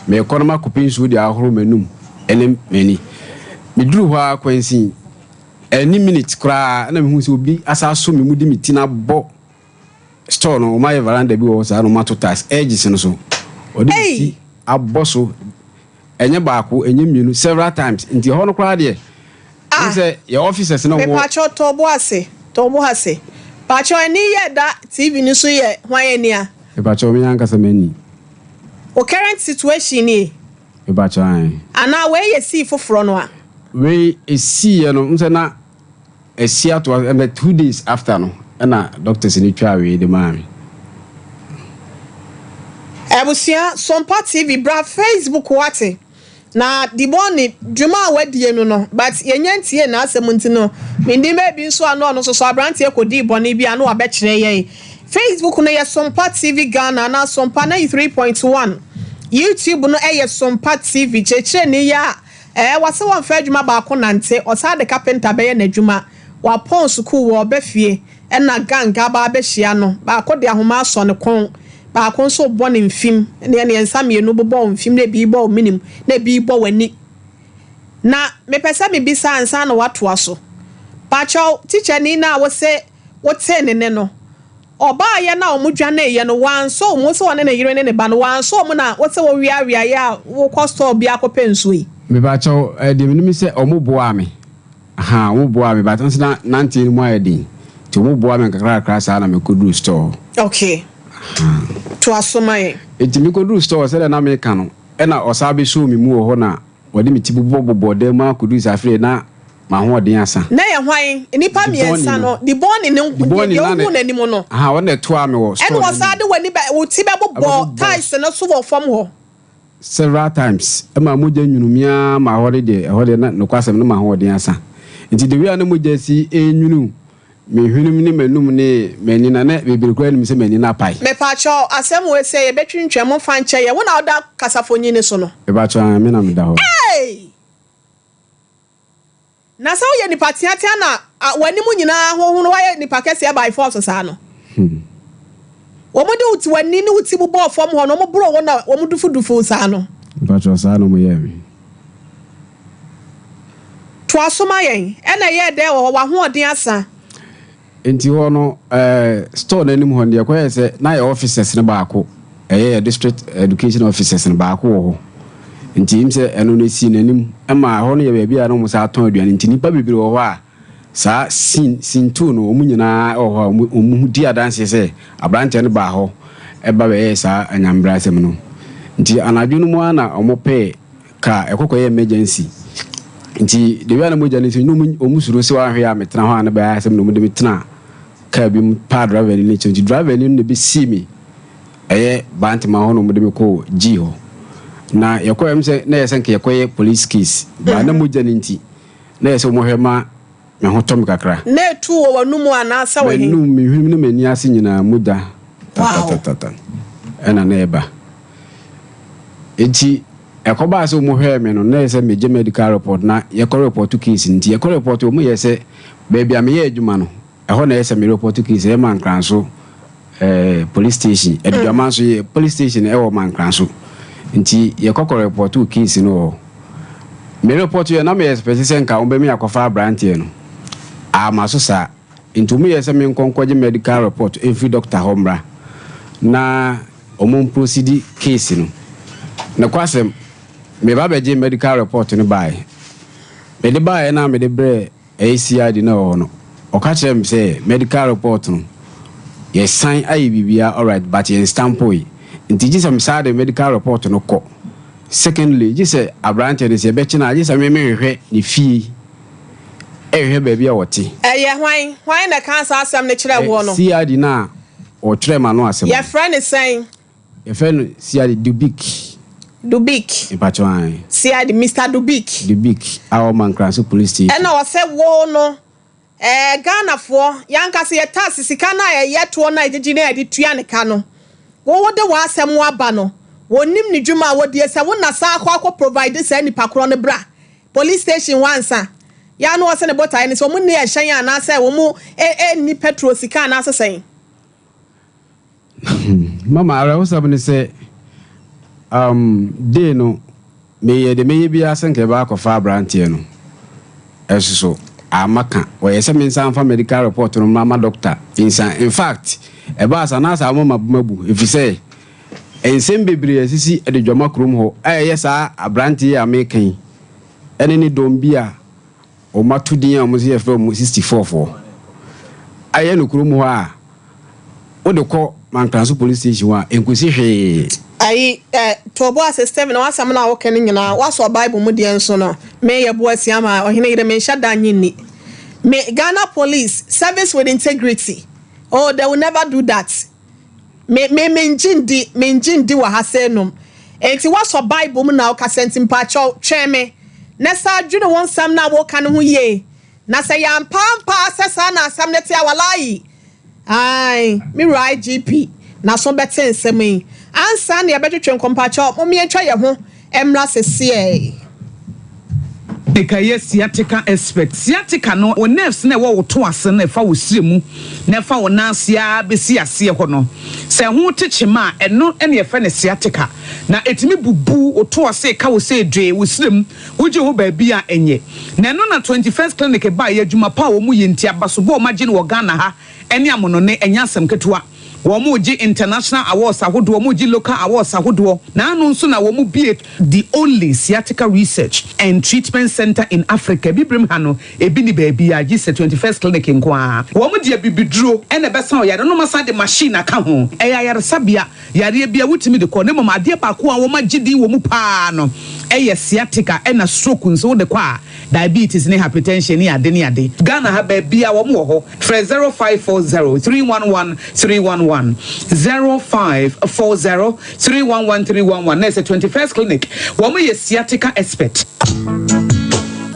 me economy kupin su de ahoro manum ene mani me duru ho akwansi any minute kra na me hu se obi asa so me mudi mitina bo store no my veranda bi wo sa no matotas edges no so odi aboso enye baako enye mienu several times nti ho no kra de say your officers no wo me pacho tobo ase pacho eni ye da TV ni so ye hwan eni a e pacho me yanka se mani o current situation ni e pacho ana we ye see foforo no a we see no nse na esi ato and 2 days after no na doctors ni twa we de mami ebusia Sompa TV bra Facebook wate na di boni dwuma wadie no but yenyantie na asem ntino mindi me bi nso ano so abrante ekodi boni bi ano abekire ye Facebook no yɛ Sompa TV Ghana na Sompa 93.1 YouTube no yɛ Sompa TV cheche ne ya wase won fa adwuma ba ko nante osa de carpenter bɛyɛ n'adwuma wa pon school wo bɛfie na ganga ba bɛhia no ba ko de ahoma aso ne kon ba ko so bɔ ne mfim ne nsa mienu bɔ mfim na bi bɔ minim na bi bɔ wani na me pesa me bisa ansa na wato aso pacho teacher ni na wo se wote ne no oba ye na omudwa na ye no wan so mo se wona na yire ne ba no wan so mo na wote wo wia ya wo costo bia ko penso yi me pacho de me mi se omuboa me aha omuboa me ba tan na nante ni mo ayedi ti omuboa me kakra sa na me kodu store okay to asoma eti mi kodu store se na me ka no e na osabe show mi mu ho na wadi mi ti bobo de ma kodu sa free na ma ho odin asa na ye hwan nipa miensa no di boni ne hu na ni mo no aha wona to am wo store and was ade wani ba wo ti be bobo ties no so wo fam ho several times e ma moja nwunumia ma ho de na no kwasem no ma ho odin asa nti de wi na moja si enwunu me hwenum ni manum ne mani na na bebere kwa nim se mani na pai me pa cho asem we say ye betwintwe mo fa nche ye wona oda kasafonyi ne so no e ba cho me na me da ho hey na so ye ni patiatia na wani mu nyina ho no waye ni pakese by force sa no wo mo de uti wani ni uti bu bo fom ho no mo bro wona wo mo dufu sa no ba cho sa no mo ye mi to asoma yen e na ye de wo wa ho odin asa enti ho no store na nim ho de ko yese na your officers ne baako district education officers ne baako ho nti im se eno no si nanim ma ho no ye ba bia no mo sa aton aduane nti nipa bibiri ho a sa sin tu no omu nyina ho omu di adanse se abrante ne ba ho e ba be sa anyambra asem no nti anadwo no mu ana omope ka ekokoye emergency nti de wi ana mo jani so no omu suro se wa hwe a metena ho ana ba asem no mo de metena ka bi pa driver ni nti driver ni no be see me banti ma ho no mo de me ko ji ho na yakoyem se na yesen ke yakoye police case ba na mo jani nti na yese mo hwema me ho tom kakra na tu wo wanumu ana sa we hin no me hwim ne mani ase nyina moda ta ena na eba enti ekoba se mo hwe me no na yese me je medical report na yakore report case nti yakore report mo yese baby am ye adwuma no eho na yese me report case e man kranso police station edwama so ye police station e wo man kranso nti yakore report case no me report ye na me expect se nka on be me yakofa brantie no amaso sa nti mo yese me nkonkoje medical report every doctor homra na omon proceed case no na kwasem me ba beje medical report no bai me de bai na me de bre ACID na ho no o ka kire me say medical report no ye sign ayi bibia alright but ye stamp oi nti ji sam sa de medical report no ko secondly ji say abrante de se be china ji say me hwehwe ni fie ehwe ba bia wote hwan na cancer asem ne kire wo no CID na o kire ma no asem your friend is saying your friend CID Dubik Ipachwan CID Mr. Dubik our man cross police station and I say wo no Ghana for yanka se tax sika na ye to na ejiji na edi tua ne ka no wo de wa asem wa ba no wonim ni dwuma wo de se wo na sa akwa provide se nipa kro ne bra police station wansa ya no se ne botai ne so mu ne ehyan ana se wo mu ni petrol sika na asesen mama ara wo sabne se de no me bia senke ba akɔfa brantie no ɛsoso amaka we yese me nsan fa medical report no mama doctor insan in fact e ba sana sa mama bumabu if you say ensem bebre asisi e de dwama krom ho yesa abrantie amekan ene ni dombia o matudin a mo se from 64 for aye no krom ho a o de kɔ Mankanso police station wa enkosi hwe ai tobo system na wasam na wo kan nyina waso bible mu de enso no me ye bo asiama ohene yire me nshada nyini me Ghana police service with integrity oh they will never do that me njindi wa hasenum enti waso bible mu na wo ka sentimpa tweme na sa dwene won sam na wo kan ho ye na se ya mpampa sesa na sam ne tia walai Aye, me right GP. Na so better nsɛm yi. Ansa na yɛbɛtwetwe nkɔmpakyɛ mo miɛtwa yɛ ho emra sesie. Dekaye sciatica expert. Sciatica no o nerves na wo to ase na fa wo siremu na fa wo nansia besi ase ho no. Se ho techema eno ene ye fa ne sciatica. Na etimi bubu o to ase ka wo se dwe wo sirem wo je ho ba bia enye. Na eno na 21st clinic ba ye adwuma pa wo mu ye ntia basobo o magye no wo Ghana ha ene amono ne enya asem ketewa. Womuji international awards ahodo womuji local awards ahodo na anu nso na womu be the only sciatica research and treatment center in Africa bibrim ha no ebi ni baabi a gise 21st clinic nkoa womu de bibiduro ene besa o yare no masa de machine aka ho yare sabia yare bia wutimi de ko ne mama ade ba ko a wo magidi womu pa no sciatica ena stroke nso de kwa diabetes ne hypertension ne ade Ghana ha baabi a womu ho 0540 311 311 0540 311 311. There's a 21st clinic. Woman is sciatica expert.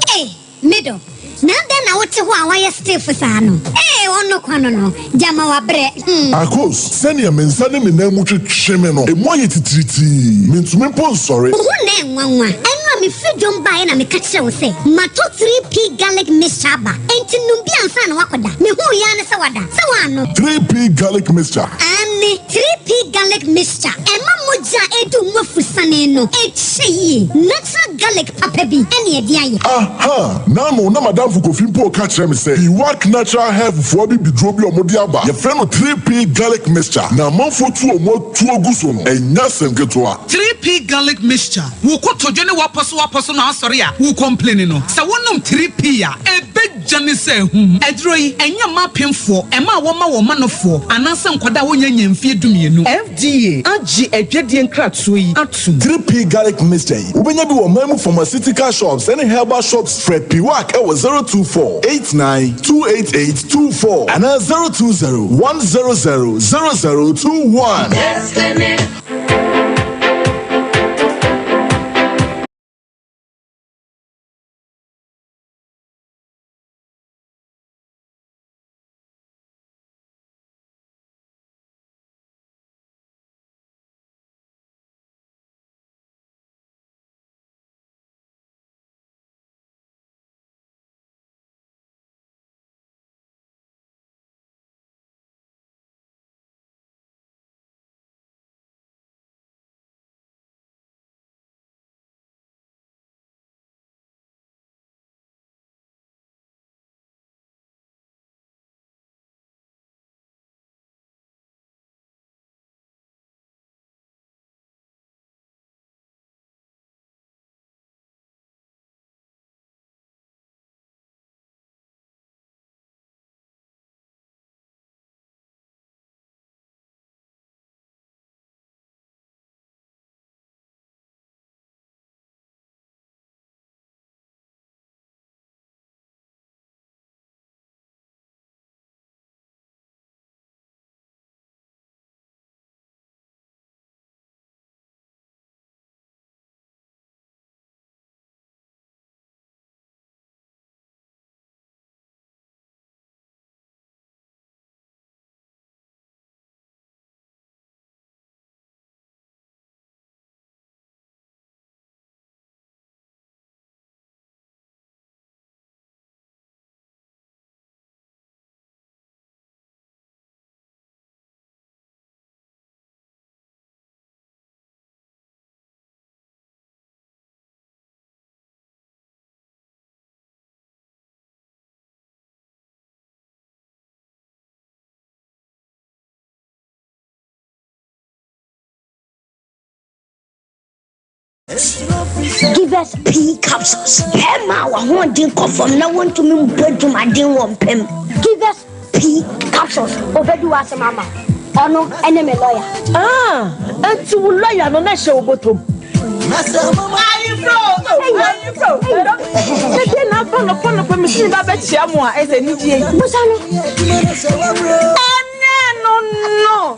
Hey, middle. Now then, I want to go away still for Sano. Hey, on no quano, Jama wa bre. Akos, send your men, send me name with Chimeno, a moye triti. Means me sorry. Who name one? Me free jump by and me catch you say. Mato 3P garlic mixture ba. Enti numbian san wakoda. Me hu yana sawada. Sawano. 3P garlic mixture. Ani 3P garlic mixture. Emma moja edu mofusane no. Echi natural garlic papebi. Eni ediaye. Aha. Namo na madam fu kofimpo catch me say. You work natural hair for be drobi o modiaba. Your friend 3P garlic mixture. Na manfo tu o mo tu oguso no. Enya semketoa. 3P garlic mixture. Wo ko tojo ne wapo so na sorry a wo complain no se wonum 3P a ebejane se hu edroyi enya mapemfo ema wo ma wo manofo anase nkoda wo nya nyamfie dumienu FDA agi adwade nkratoyi atu 3P garlic mixture ubenya bi wo mamu pharmaceutical shops and herbal shops Fred Piwak e 024 89 288 24 and 020 100 0021. Give us P capsules. Emma, I want to come from now on to me bedroom. I didn't want pen. Give us P capsules. Over do as a mama. Oh no, enemy lawyer. And to lawyer no na show bottom. Where you from? They na follow me see that bet chamu as a DJ. Musano. No.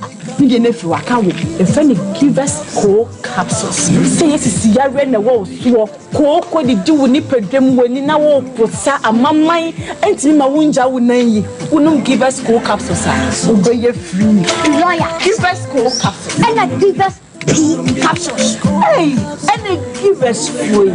be an if you are coming, if any give us cold capsules. Say yes, see, I ran the wall, so cold, what did you nip a dream when you now put a mamma and my winja would name you, give us cold capsules, so go ye free. Lawyer, Give us cold capsules. and I give us pea capsules. Hey, and they give us free.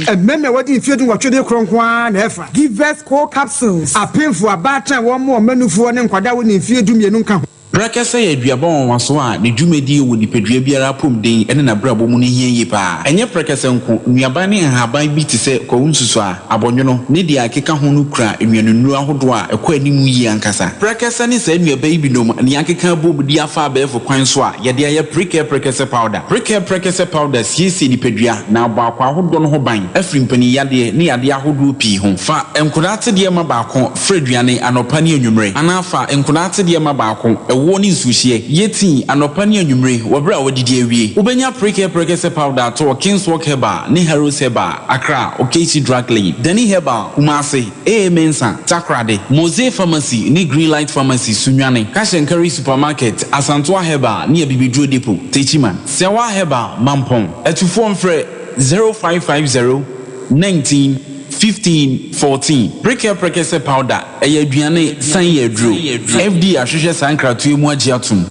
And men what if you do what you do, Cronquan, Efa. Give us core capsules. A painful a batter, one more menu for an inquadawin if you do me nunca. Brakasa ya duabon waso a ne dwumadi wo nipadua biara pom den ene na brabo mu ne hieye pa enye brakasa nko nuaban ne haban bi te se ko nsusu a abonwono ne dia akeka ho no kura enwanunu ahodo a ekọ animu yi ankasa brakasa ne sa nuaban bi nom ne akeka bobudi afa abefo kwan so a ye de ya brakasa powder siesi nipadua na abakwa ahodo no ho ban afri mpani yade ne yade ahodo pi ho fa enkodate de ma baako freduane anopa ne anwumre anafa enkodate de ma baako woni nsuhie yeti anopa ne anwumre wobra wodidi awie ubenya precare powder to Kingswalk Herbal ne Heroes Herbal Accra Okesi Drug Lane Dani Herbal Kumase Mensa Takrade Mose Pharmacy ne Greenlight Pharmacy Sunwane Cash and Carry Supermarket Asantoa Herbal ne Bibidro Depot Techiman Sewa Herbal Mampong etufo mfre 0550 19 15-14 Precare powder aduane san yedro FD ahwehwe sankratu emu agiatum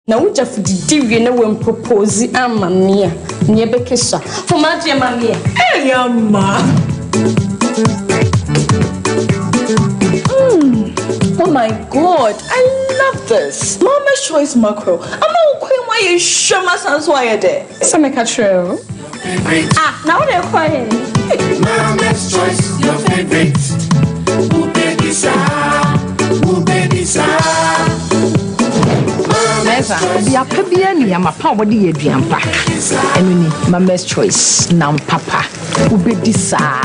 na wo just didi na we propose ama me ne bekesa for ma je ma me eh yamma. Oh my god, I love this. Mama's choice mackerel. I'm not queen why you show my son's why there. So make a true. Now they're quiet. Mama's choice, your favorite. Who baby sa? Mesa, bia pebia ni ya mapa wodi ye duampa. Enu ni Mama's choice na papa. Who baby sa?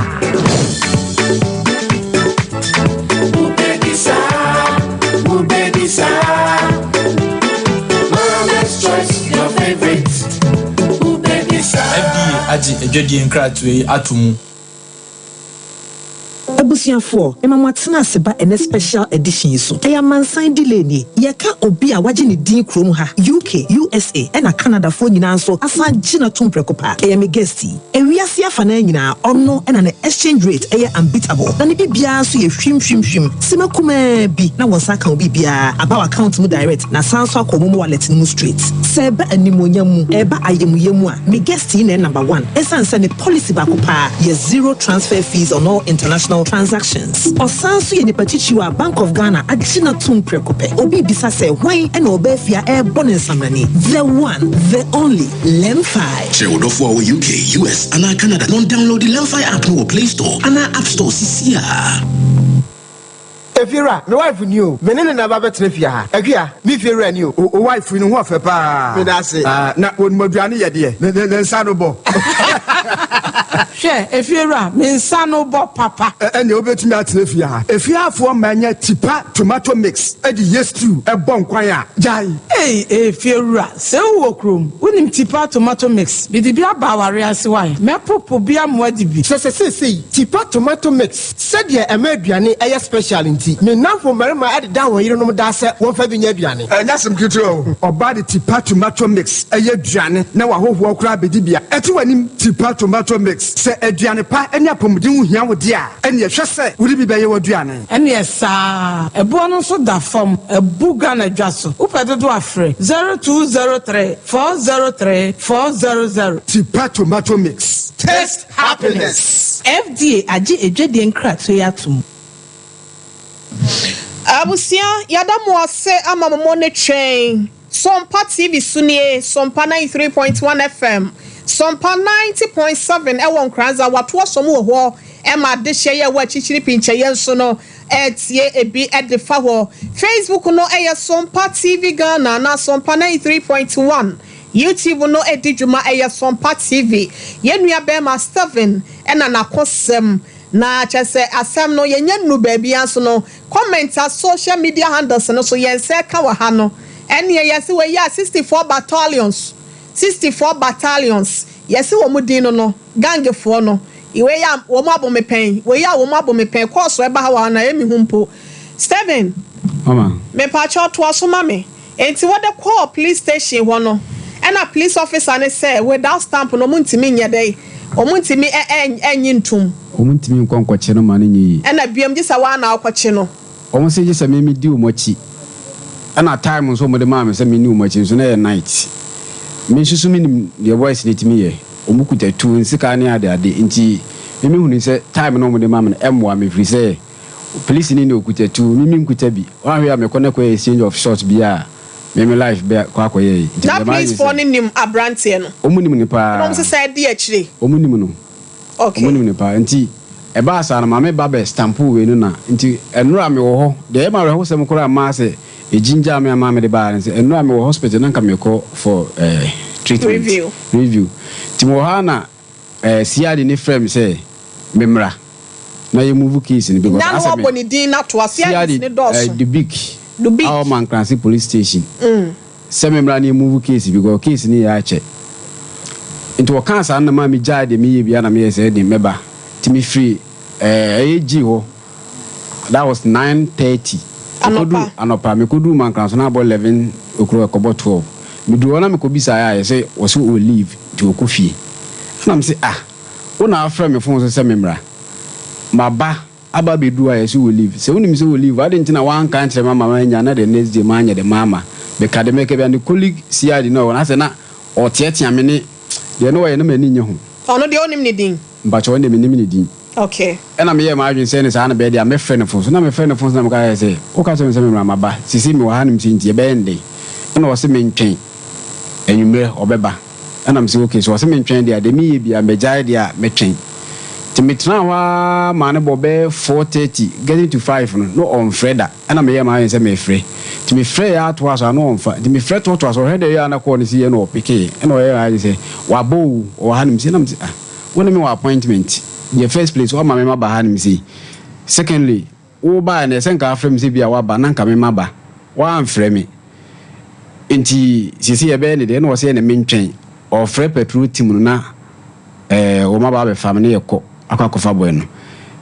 Mama's choice, your favorite. Who baby sa? FDA aji ejodi nkratwe atumu. Abusiafo, emamwatena seba ene special edition so. Eya mansan delay ni. Yeka obi a waje ni din krom ha. UK, USA, ena Canada fo nyina nso asan gina tumpreko pa. Eya me guesti. Ewiase afa na nyina ono ena ne exchange rate eya unbeatable. Na ne bibia so ye hwim. Sima kuma bi na wonsa kan obi bia aba account mu direct na sanso akomo wallet mu straight. Seba animonyam mu eba ayemuyemu a me guesti na number 1. Esanse ne policy ba ko pa ye zero transfer fees on all international transactions. Osanso ye nepatichiwa Bank of Ghana agina tumprekope. Obi bisa se why and obefia air bonus samani. The one, the only Lemfi. Chewodo for UK, US, and Canada. Don't download the Lemfi app no Play Store and App Store CCR. Efira, my wife knew. Menene na baba trefia. Ekia, mi fira knew. O wife no ho fepa. Me da se. Na won moduane ye de. Ne nsa no bo. She, Efira, me nsa no bo papa. Ene obetumi atrefia. Efia afo manya tipa tomato mix. E di yes stew e bon kwan a. Jai. Hey, Efira, se wo krom. Wonim tipa tomato mix. Bidi bia ba ware ase wai. Me popo bia moadi bi. Se tipa tomato mix. Se de e ma aduane e special nti. Me nanfo marima ade da won yire no da se won fa bi nya aduane. Nyasem kitro. Oba de tipa tomato mix e ye aduane na wa hoho akura bedi bia. Etu wanim tipa tomato mix. Se aduane pa enya pomudin hu hia wo de a. Ene hwe se wuri bi be ye aduane. Ene esa. Ebo no so da fam. Ebuga na dwaso. Upede do afre. 0203 403 400. Tipa tomato mix. Taste happiness. FDA aji ejwede nkratwe yatum. Abusia yadamu ase amamomo ne twɛn Sompa TV sunie Sompa 93.1 FM Sompa 90.7 ɛwɔ nkranza watoa somo wɔ ɛma de hye yɛ wɔ chichiri pinche yɛ nso no ɛtie ebi ɛde fa hɔ Facebook no ɛyɛ Sompa TV Ghana na Sompa 93.1 YouTube no edi dwuma ɛyɛ Sompa TV yenua bɛma 7 ɛna nakosɛm na chese asem no yenye nu baby anso no comment as social media handles no so yense ka wa ha no ene yesi we ya 64 battalions yesi wo mudin no gangefo no iwe ya wo mabomepen we ya wo mabomepen course e ba ha wa na emi humpo 7 mama me pa cho to aso mame enti wo de call police station ho no ena police officer ne say without stamp no muntimi nye dey o muntimi enyi ntum omuntimi nkonkwache no mane nyi ena biam gisa wa na akwache no omo se gisa me di umochi ana time so mo de ma me se me ni umochi so na ye night me susu me the voice ni timi ye omukuta tu nsika ne ade nti me hunu se time no mo de ma me emwa me free se police ni okuta tu me nkuta bi wa hwe me kona kwa exchange of shots bia me life be kwa ye that police for nim abrante no omunim ni pa no se say di akire omunim no okay omunim ni pa nti e ba sa na ma me ba be stamp we no na nti enura me wo ho de e ma re ho se mkora ma se e jinja me ama me de ba nti enura me wo hospital na nka me call for treatment review ti mo ha na siade ni frame say memra na ye move case ni because as na no din na to asiade ni doso the big our man Clancy police station se memra ni move case because case ni ya che into cancer na ma mi jade mi ye bia na me say de meba ti mi free AG ho that was 9:30 anopa me kodu man Clancy na about 11 okro ekobo 12 me do na me ko bisa ya say was we leave to okofie na me say una afra me phone say memra maba aba bedu a yesu will leave se unim se will leave I didn't na one country mama nya na the next day manya the mama me ka de me ke be and colleague CID no na say na o tietia me ne de no ye no mani nye ho ono de onim ne din mba cho ne menim ne din okay na me ye ma adwin say ne sa na be dia me friend phone so na me friend phone na me ka say o ka say me mama sisi me wa hanim tinti e be ndey na o se me ntwen enwumre obeba na me say okay so o se me ntwen dia de me ye bia me jai dia me twen ti me tran wa ma ne bobe 4:30 getting to 5 no on freda na me ye ma say me free ti me free ya to aso no on fa ti me free to aso he de ya na ko ne si ye no peke na o ye I say wa bo o hanim si na me ah when me wa appointment in the first place o ma me ma ba hanim si secondly wo ba na sen ka frame si bia wa ba na ka me ma ba wa am frame me enti sisi ye be ne de na o se ne mentwen o free petrol team na o ma ba be family yeko akwakofa boy no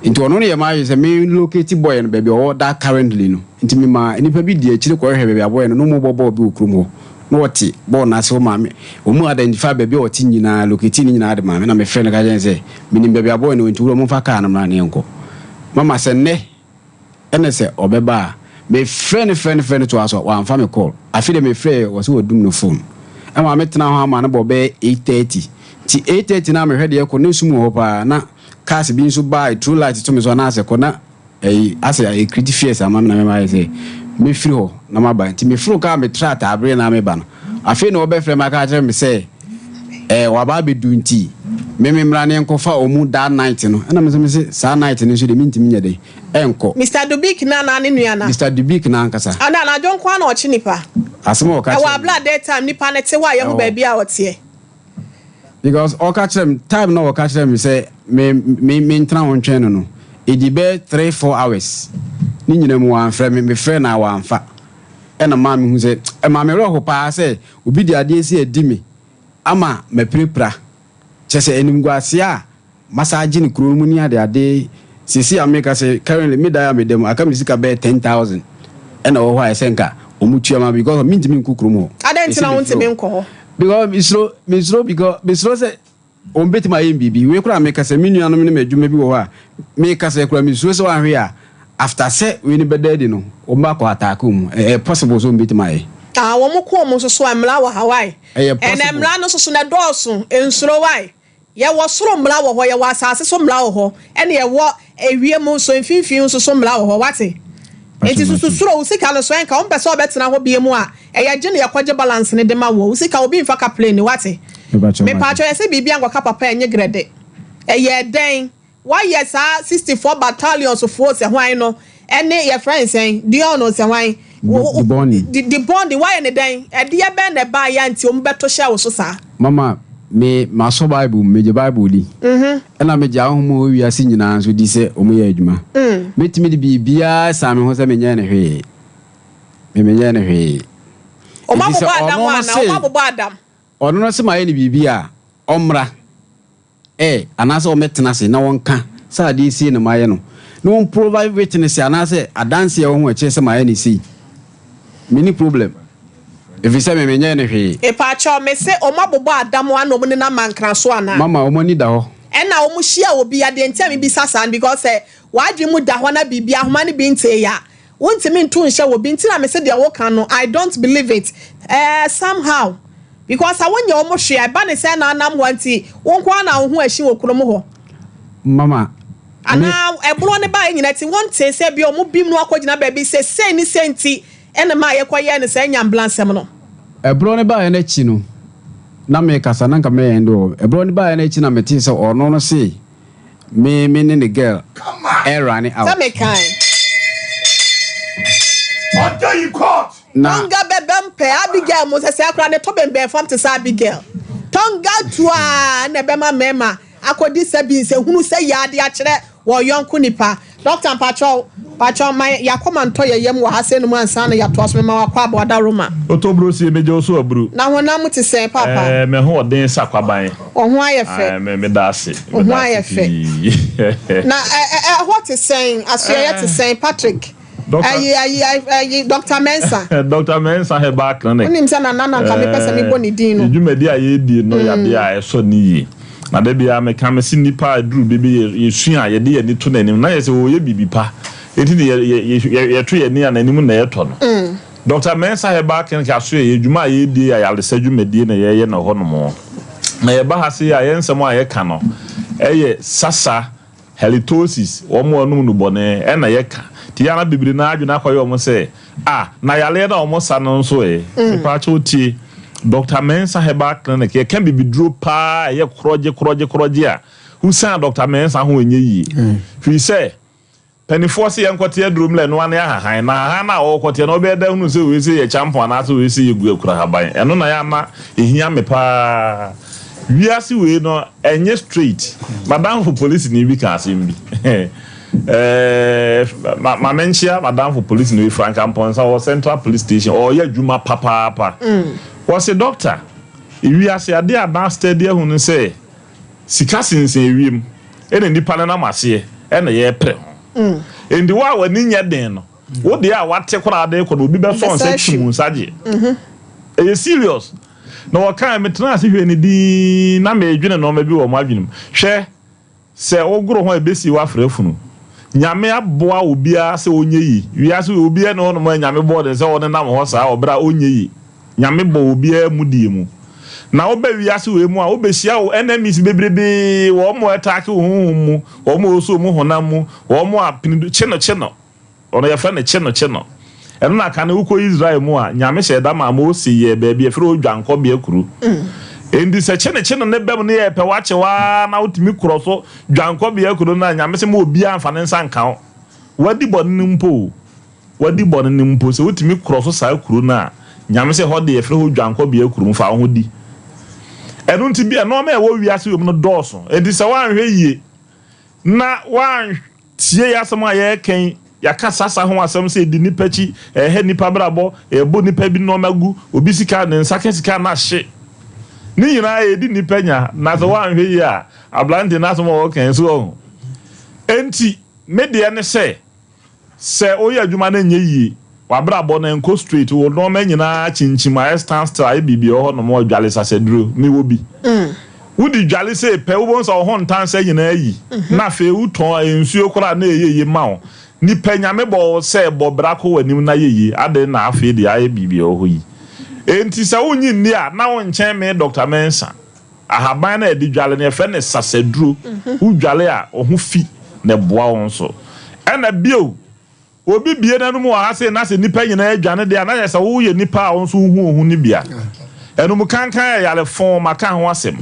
enti ono ne ye ma say me locate boy no baby o da currently no enti me ma enipa bi di akire ko hwe baby boy no mo bobo bi okrum ho no woti bo na se o ma me o mu identify baby o ti nyina locate ni nyina de ma me na me friend ka jen say me ni baby boy no enti wo mo fa ka na ma ne enko mama se ne ene se obeba me friend to aso wa amfa me call afi de me friend was wo dum no phone e ma me tena ho ama na bo be 8:30 ti 8:30 na me hwede ye ko ne sumu ho pa na cars bi nso buy true light to me so na ase ko na ase a critical fears ama na me ma say me free ho na ma ba ti me free ka me trata abre na me ba no afi no be free ma ka tell me say wa ba be du nti me mra ne enkofa omu that night no na me say sa night no so de minti nya dey enko Mr. Dubik na ne nua na Mr. Dubik na nkasa ana na jon kwa na o chi nipa asemo o ka wa blood that time nipa na te wa ye ho ba bia o te because o ka them time no o ka them say me ntra won twen no e di be 3-4 hours ni nyina mu wan frɛ me frɛ na wan fa ɛna ma me hu say e ma me ro ho pa say obi di ade si edi me ama me prepra chese enim guase a massage ni kuro mu ni ade sisi ameka say currently me da me dem aka me sika be 10,000 ɛna wo ho a senka omutua ma because me ntimi nkukuru mu adentina won timi nko because misro say on beti ma yimbibi we kura make say menu anu ne madwuma bi wo ha make say kura misro say wan hwe a after say we ni bedadi no o ma ko attack mu possible so beti ma yi wo mo ko mo so amla wo Hawaii and amla no so na dooso ensuro wai ye wo soro mla wo ho ye wo asase so mla wo ho ene ye wo ewie mu so mfimfin so mla wo ho wate enti susuro usika no so enka on pese obetena ho bie mu a eya gye ne yakwaje balance ne de ma wo usika obi mfa ka plane ni wate me pacho ese bibia ngwa papa enye grade eye den why yes 64 battalions of force hwan no ene your friends saying dio no se hwan the bond why ne den e de be na ba ya nti o mbeto hia wo so sa mama me maso bible me je bible di ena me ja ho mo wi ase nyina so di se o mo ya adwuma metimi di bibia sa me ho se me nya ne hwe me nya ne hwe o ma bo adam ana o ma bo adam ono no se ma ye ni bibia omra anase o metena se na wonka sa di si ne ma ye no no provide witness anase adanse ye ho ache se ma ye ni si mini problem if you say me nya ne hwe e pa cho me se o ma bo adam ana o mo ne na mankran so ana mama o mo ni da ho na o mo hia obi ade ntia me bi sasan because wadwe mu da ho na bibia homa ne bi ntie ya wontimi ntu nhye wo bi ntina me se de wo kan no I don't believe it somehow because I want your mo hwe ba ne se na anam wanti won kwa na ho ahyi wo kuro mo ho mama ana ebro ne ba nyina ti won te se bi o mo bim no akogina ba bi se ni senti ene ma ye kwaye ne se nya ambulance no ebro ne ba ye na chi no na me kasa na nka me endo ebro ne ba ye na chi na me ti se ono no se me ne the girl era ni out ta me kan What you caught? Tonga bebempe Abigail mo se akra ne to bembe fam te sa Abigail. Tonga tua na bema mema akodi sabi se hunu se yade a kire wo yonko nipa. Dr. Pacho my yakoma nto yeyem wo hase no ansa na yato aso mema wakwa aboda Roma. Otobro si meje oso abru. Na hona mu te se papa. Me ho odin sakwaban. Ohun ayefe. Me dase. Ohun ayefe. Na what is saying as you saying Patrick Dr. Mensa. Dr. Mensa Herbal clinic. Unim se na nana ka me pese me boni din no. Djumedi aye di no ya bia e so ni. Na de bia me ka me si nipa adru bebe ye sua ye de ye ni to nanim na ye se o ye bibi pa. Enti ye tru ye ni ananim na ye to no. Dr. Mensa Herbal Clinic aso ye dwuma ye die ya yale sadwumedie na ye na ho no mo na ye ba ha se ya yensem a ye ka no eye sasa halitosis wo mo anum no bone e na ye ka ti yana bibiri na adwuna akoye o mo se na yale na o mo sa no so pa cha otie Dr. Mensa Herbal Clinic ye kan bibidro pa ye kroje a usan Dr. Mensa ho enye yi fi se penifo se yankote adrum le no ane ahahan na ha na okote no be da hunu se we se ye champion na so we se ye gu akura haban eno na ya ma ehia me pa wiase we no enye straight madam for police ni bi ka asem bi ma menchia madam for police ni Frank Ampon sa Central Police Station or ya dwuma papa was a doctor wiase ade adan steady hunu se sika sinsen ewiem ene nipa na mase ene ye pre endi wa wani nya den no wo de a wate kora de ko no bi be so nsa chimu saje serious no waka metena se hwe ni di na me dwene no ma bi wo ma adwenum hwe se ogoro ho ebesi wa frafunu nyame aboa obia se onye yi wiase obia no no ma nyame bo de se wo ne nam ho sa obra onye yi nyame bo obia mudie mu na oba wiase we mu a obehia wo enemies bebrebe wo mo attack wo mu wo mo oso mu honam mu wo mo apinido cheno ono ya fa na cheno eno na ka na uko Israel mu a nyame hye da ma mo si ye ba bia fere odwanko bia kuru endi se cheno ne bem ne ye pe wa chewa na utimi kuro so dwanko bia kuru na nyame se mo obi amfa ne nsa nka wadi bonin mpo se utimi kuro so sa kuru na nyame se hode ye fere odwanko bia kuru mfa ho di enu nti bia no ma e wo wiase wo no dooso edi se wan hwe yie na wan tie ya asem aye ken ya ka sasa ho asem se di nipachi he nipa brabo bo nipa bi no magu obi sika ne nsaka sika na hye ni nyina e di nipa nya na se wan hwe yie a ablante na asem wo ken so enti media ne se oya adwuma na nye yie wabrabo na enko straight wo no ma nyina chinchima stand still ai bibia ho no mo dwale saseduro mi wo bi wudi dwale se pe wo bon so ho ntan se nyina yi na fe uton ensuo kora na eyeye ma wo ni panyame bo se bo brako wanim na yeye ade na afi de ai bibia ho yi enti se wonyi ni a na won chen me Dr. Mensa ahaban na edi dwale na fe ne saseduro wo dwale a ho fi na boa won so ena bio obi bie na no mu ha se na se nipa nyina adwane de na yesa wo ye nipa a wonso hu ni bia enu mu kankan ya le fon maka ho asem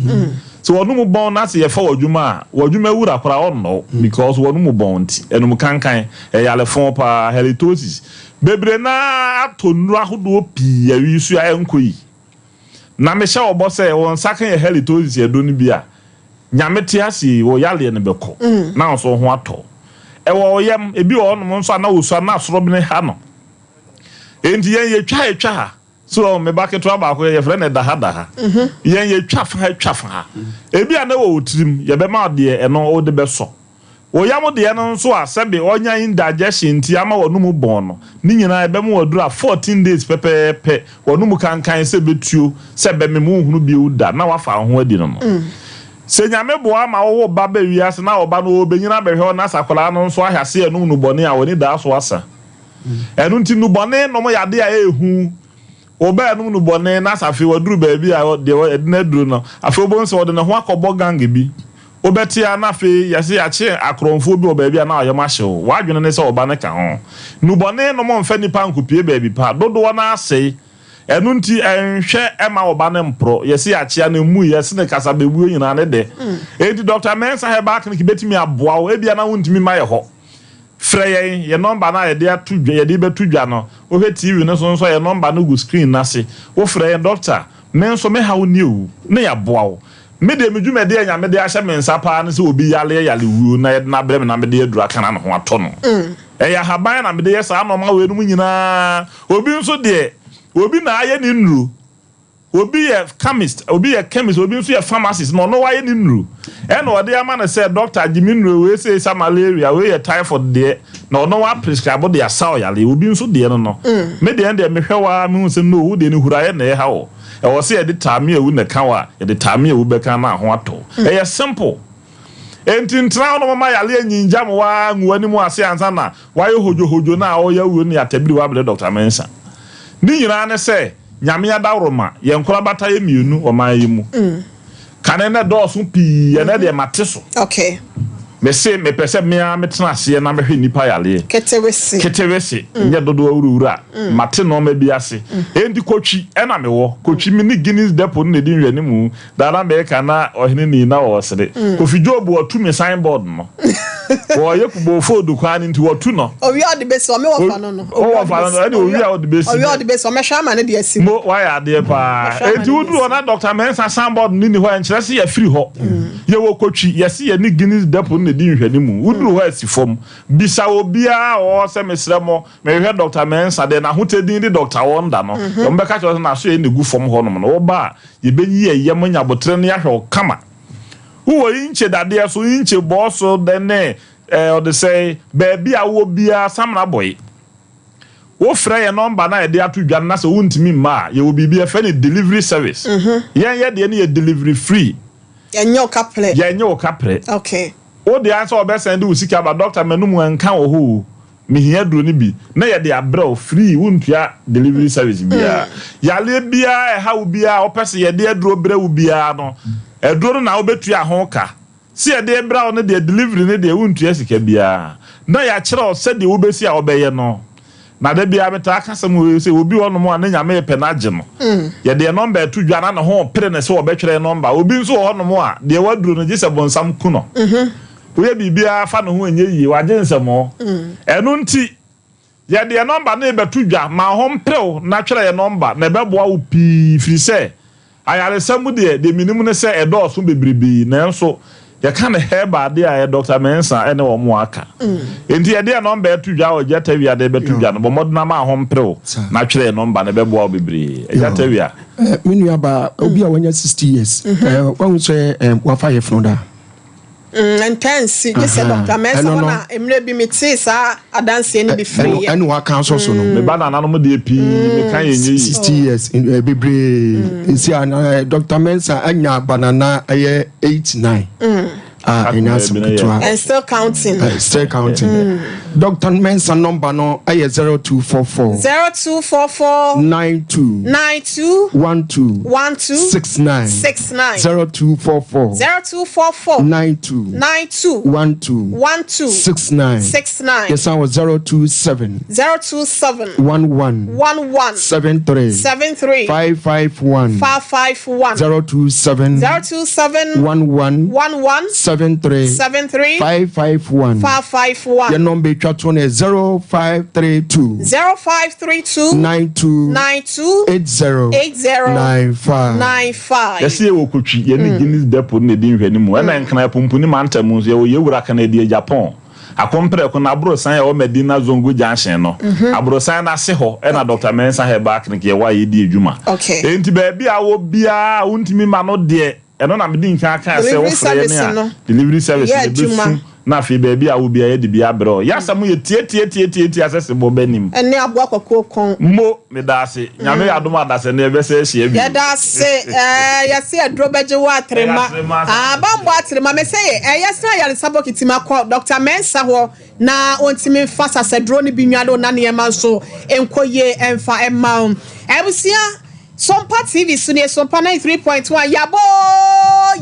so wonu mu bon na se ye fa wadwuma wura kora onno because wonu mu bon ti enu mu kankan ya le fon pa halitosis bebre na atonu ahodo pi ya wisu ya enkoyi na me sha obo se won sakan ya halitosis ya do ni bia nyame ti ase wo yale ne beko na so ho ato ewo yem ebi wo no nso na osu na asoro bi ne ha no enti yen twa ha so me ba keto aba ko ye frɛ ne da ha yen ye twa fa ebi ana wo otrim ye be ma de eno o de be so wo yam de eno nso a sebe onya indigestion ti ama wo no mu bon no ni nyina e be mu wadura 14 days pepepe wo no mu kankan se betuo se be me mu hunu bi uda na wafa ho adi no se nyame boa ma wo ba ba wiase na oba no obenyina behwe na sakola no nso ahase enu nu bone a woni da so asa enu nti nu bone no mo yade a ehu oba enu nu bone na safe waduru ba bi a de edina duru no afi obo nso de ne ho akobo gang bi obeti ana fe yase ya che akronfo bi oba bi na ayema hyew wadwene ne se oba ne ka ho nu bone no mo mfa nipa nkopie ba bi pa dodo na ase enu nti enhwe ema oba ne mpro yesi achia na mu yesi ne kasa bebu nyina ne de edi Dr. Mensa Herbal Clinic betimi aboa o ebia na wontimi ma ye ho freye ye number na ye de atudwa ye de betudwa no o he TV ne so ye number no go screen na se wo freye doctor menso me hawo ni o ne ya boa o me de medwuma de anya me de ahye mensa pa ne se obi yale wuo na ye na brem na me de adura kana no ho ato no ya haban na me de yesa no ma we no nyina obi nso de obi na aye ni nru obi ye chemist obi nso ye pharmacist no waye ni nru eno ode ama na say doctor Jimmy nru we say some malaria we ye typhoid de no wa prescribe de asaw yale obi nso de no me de ende me hwewa me hu se no wo de ni huraye na ye ha wo e wo se ye de tame ewu na ka wa ye de tame ewu be ka na ho ato e ye simple entintra no mama yale anyinja mo wa nwa ni mu ase ansa na waye hojo na o ya wu ni atabiri wa ble Dr. Mensa ni nyina ne se nyame adawroma ye nkora bata ye mienu o man yimu kane na dɔɔso pii ene de mate so okay me se me pese me a metena ase na mehwe nipa yale ketewese nye dodo awurura mate no ma bi ase endi kochi ena me wo kochi mi ni Guinness depot ne di nhwani mu dara me ka na ohene ni na wo sere Kofi Job otu me signboard no wo ye kubo fodu kwa ni nti wotu no owi odi besi o me wo fa no no o wo fa no eni owi odi besi owi odi besi o me hwa ma ne de asi mo wa ya de pa enti wudu ona Dr. Mensa signboard ni ho enkyere se ye free ho ye wo kochi ye se ye ni Guinness depot ne di nhwani mu wudu ho asifom bisa obia o se mesremo me hwe Dr. Mensa de na hotedin di Dr. Wonder no o mbe ka cho na so ye ne gu fom ho no no wo ba ye benyi ye yem nya botre ne ya hwe kama wo inche dade so inche bosso dene or they say baby a wo bia samna boy wo frɛ ye number na ye de atu dwan na se wuntimi ma ye wo bibia fe ne delivery service ye de ne ye delivery free ye nyo kapre okay o de answer obe send wo sika ba doctor manum anka wo ho me hia duro ni bi na ye de abra free wuntua delivery service bia yale bia e ha wo bia o pese ye de aduro bra wo bia no eduro na obetua ho ka si e de bra no de delivery ne de wuntua sika bia na ya kire o se de wo besi a obeye no na de bia meta aka sam we se obi wono mo na nyame pe na age no ye de number tu dwana na ho pere ne se obetwere number obi nso ho no mo a de waduro no gise bonsam ku no we bibia fa no ho enye yi waje nsemo enu nti ye de number na betu dwa ma ho mpre na twere ye number na beboa wo pi firi se ayare samu de minimu ne se edo so bebribi na enso ye kan Herbal de a Dr. Mensa ene wo mo aka enti ye de number etu dwa o Dietary de betu dwa no bomodna ma ho mpre na twere number na beboa wo bebri Dietary minu aba obi a wanya 60 years wan say wa fa ye froda intense just Dr. Mensa wana emre bi meti sa adanse ni bi free and wa council so no me bana na no de pi me kan yenye 60 years in bebre isi Dr. Mensa anya banana 89 and still counting Dr. Mensa number no 0244 92 69 0244 92 69 yes I was 027 11 73 551 027 11 73 551 your number chat on 0532 92 8095 yes ye wo kotwi ye ni Guinness depot ne di nhwani mu na nkana pumpuni mantamu ye wo ye wura kana di Japan akompre ko na abrosan ya o Medina Zongo Junction no abrosan na se ho e na Dr. Mensa Herbal clinic ye wa ye di adwuma enti ba bia wo bia wuntimi ma no de eno na me di nka aka se wo frɛ ne a delivery service ne besu na fi baby a wo bia ye de bia bro ya samu ye tie asese bo benim ene abo akoko kon mo me da ase nyame ya dom adase ne be se hie bi ya da se ya se adro beje wa atrema bambo atrema me se ya sna ya sabo kitima ko Dr. Mensa ho na ontimi fasa se dro ni bi nwado na ne ma so enkoye emfa emma ebusia Sompa TV sunie Sompa 93.1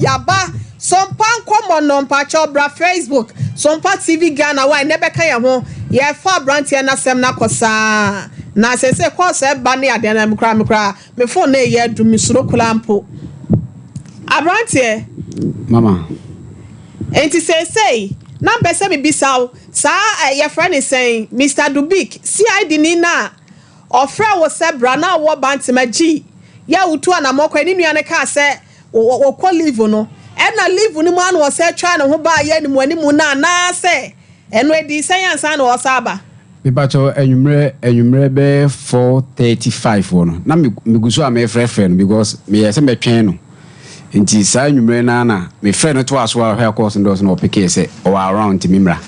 yaba Sompa Nkomo no mpacho bra Facebook Sompa TV Ghana wa nebeka ye ho ye fa brantie na sem na kosa na sese ko se ba ne ade na mkra me phone na ye adumi suro kulampo abrantie mama enti sese na bese me bisaw sa ye friend is saying Mr. Dubik CID ni na ofra wo sebra na wo bantimaji ya utu na mokwa ni nua ne ka se wo ko live no na live ni mu an wo se twa ne ho ba ye ni mu animu na se eno edi science an wo saba me bacho enwumre be 4:35 wono na me guso a me frɛ no because me yese me twen no nti sa enwumre na me frɛ no to aso a hwe course ndo so no peke se o around timimra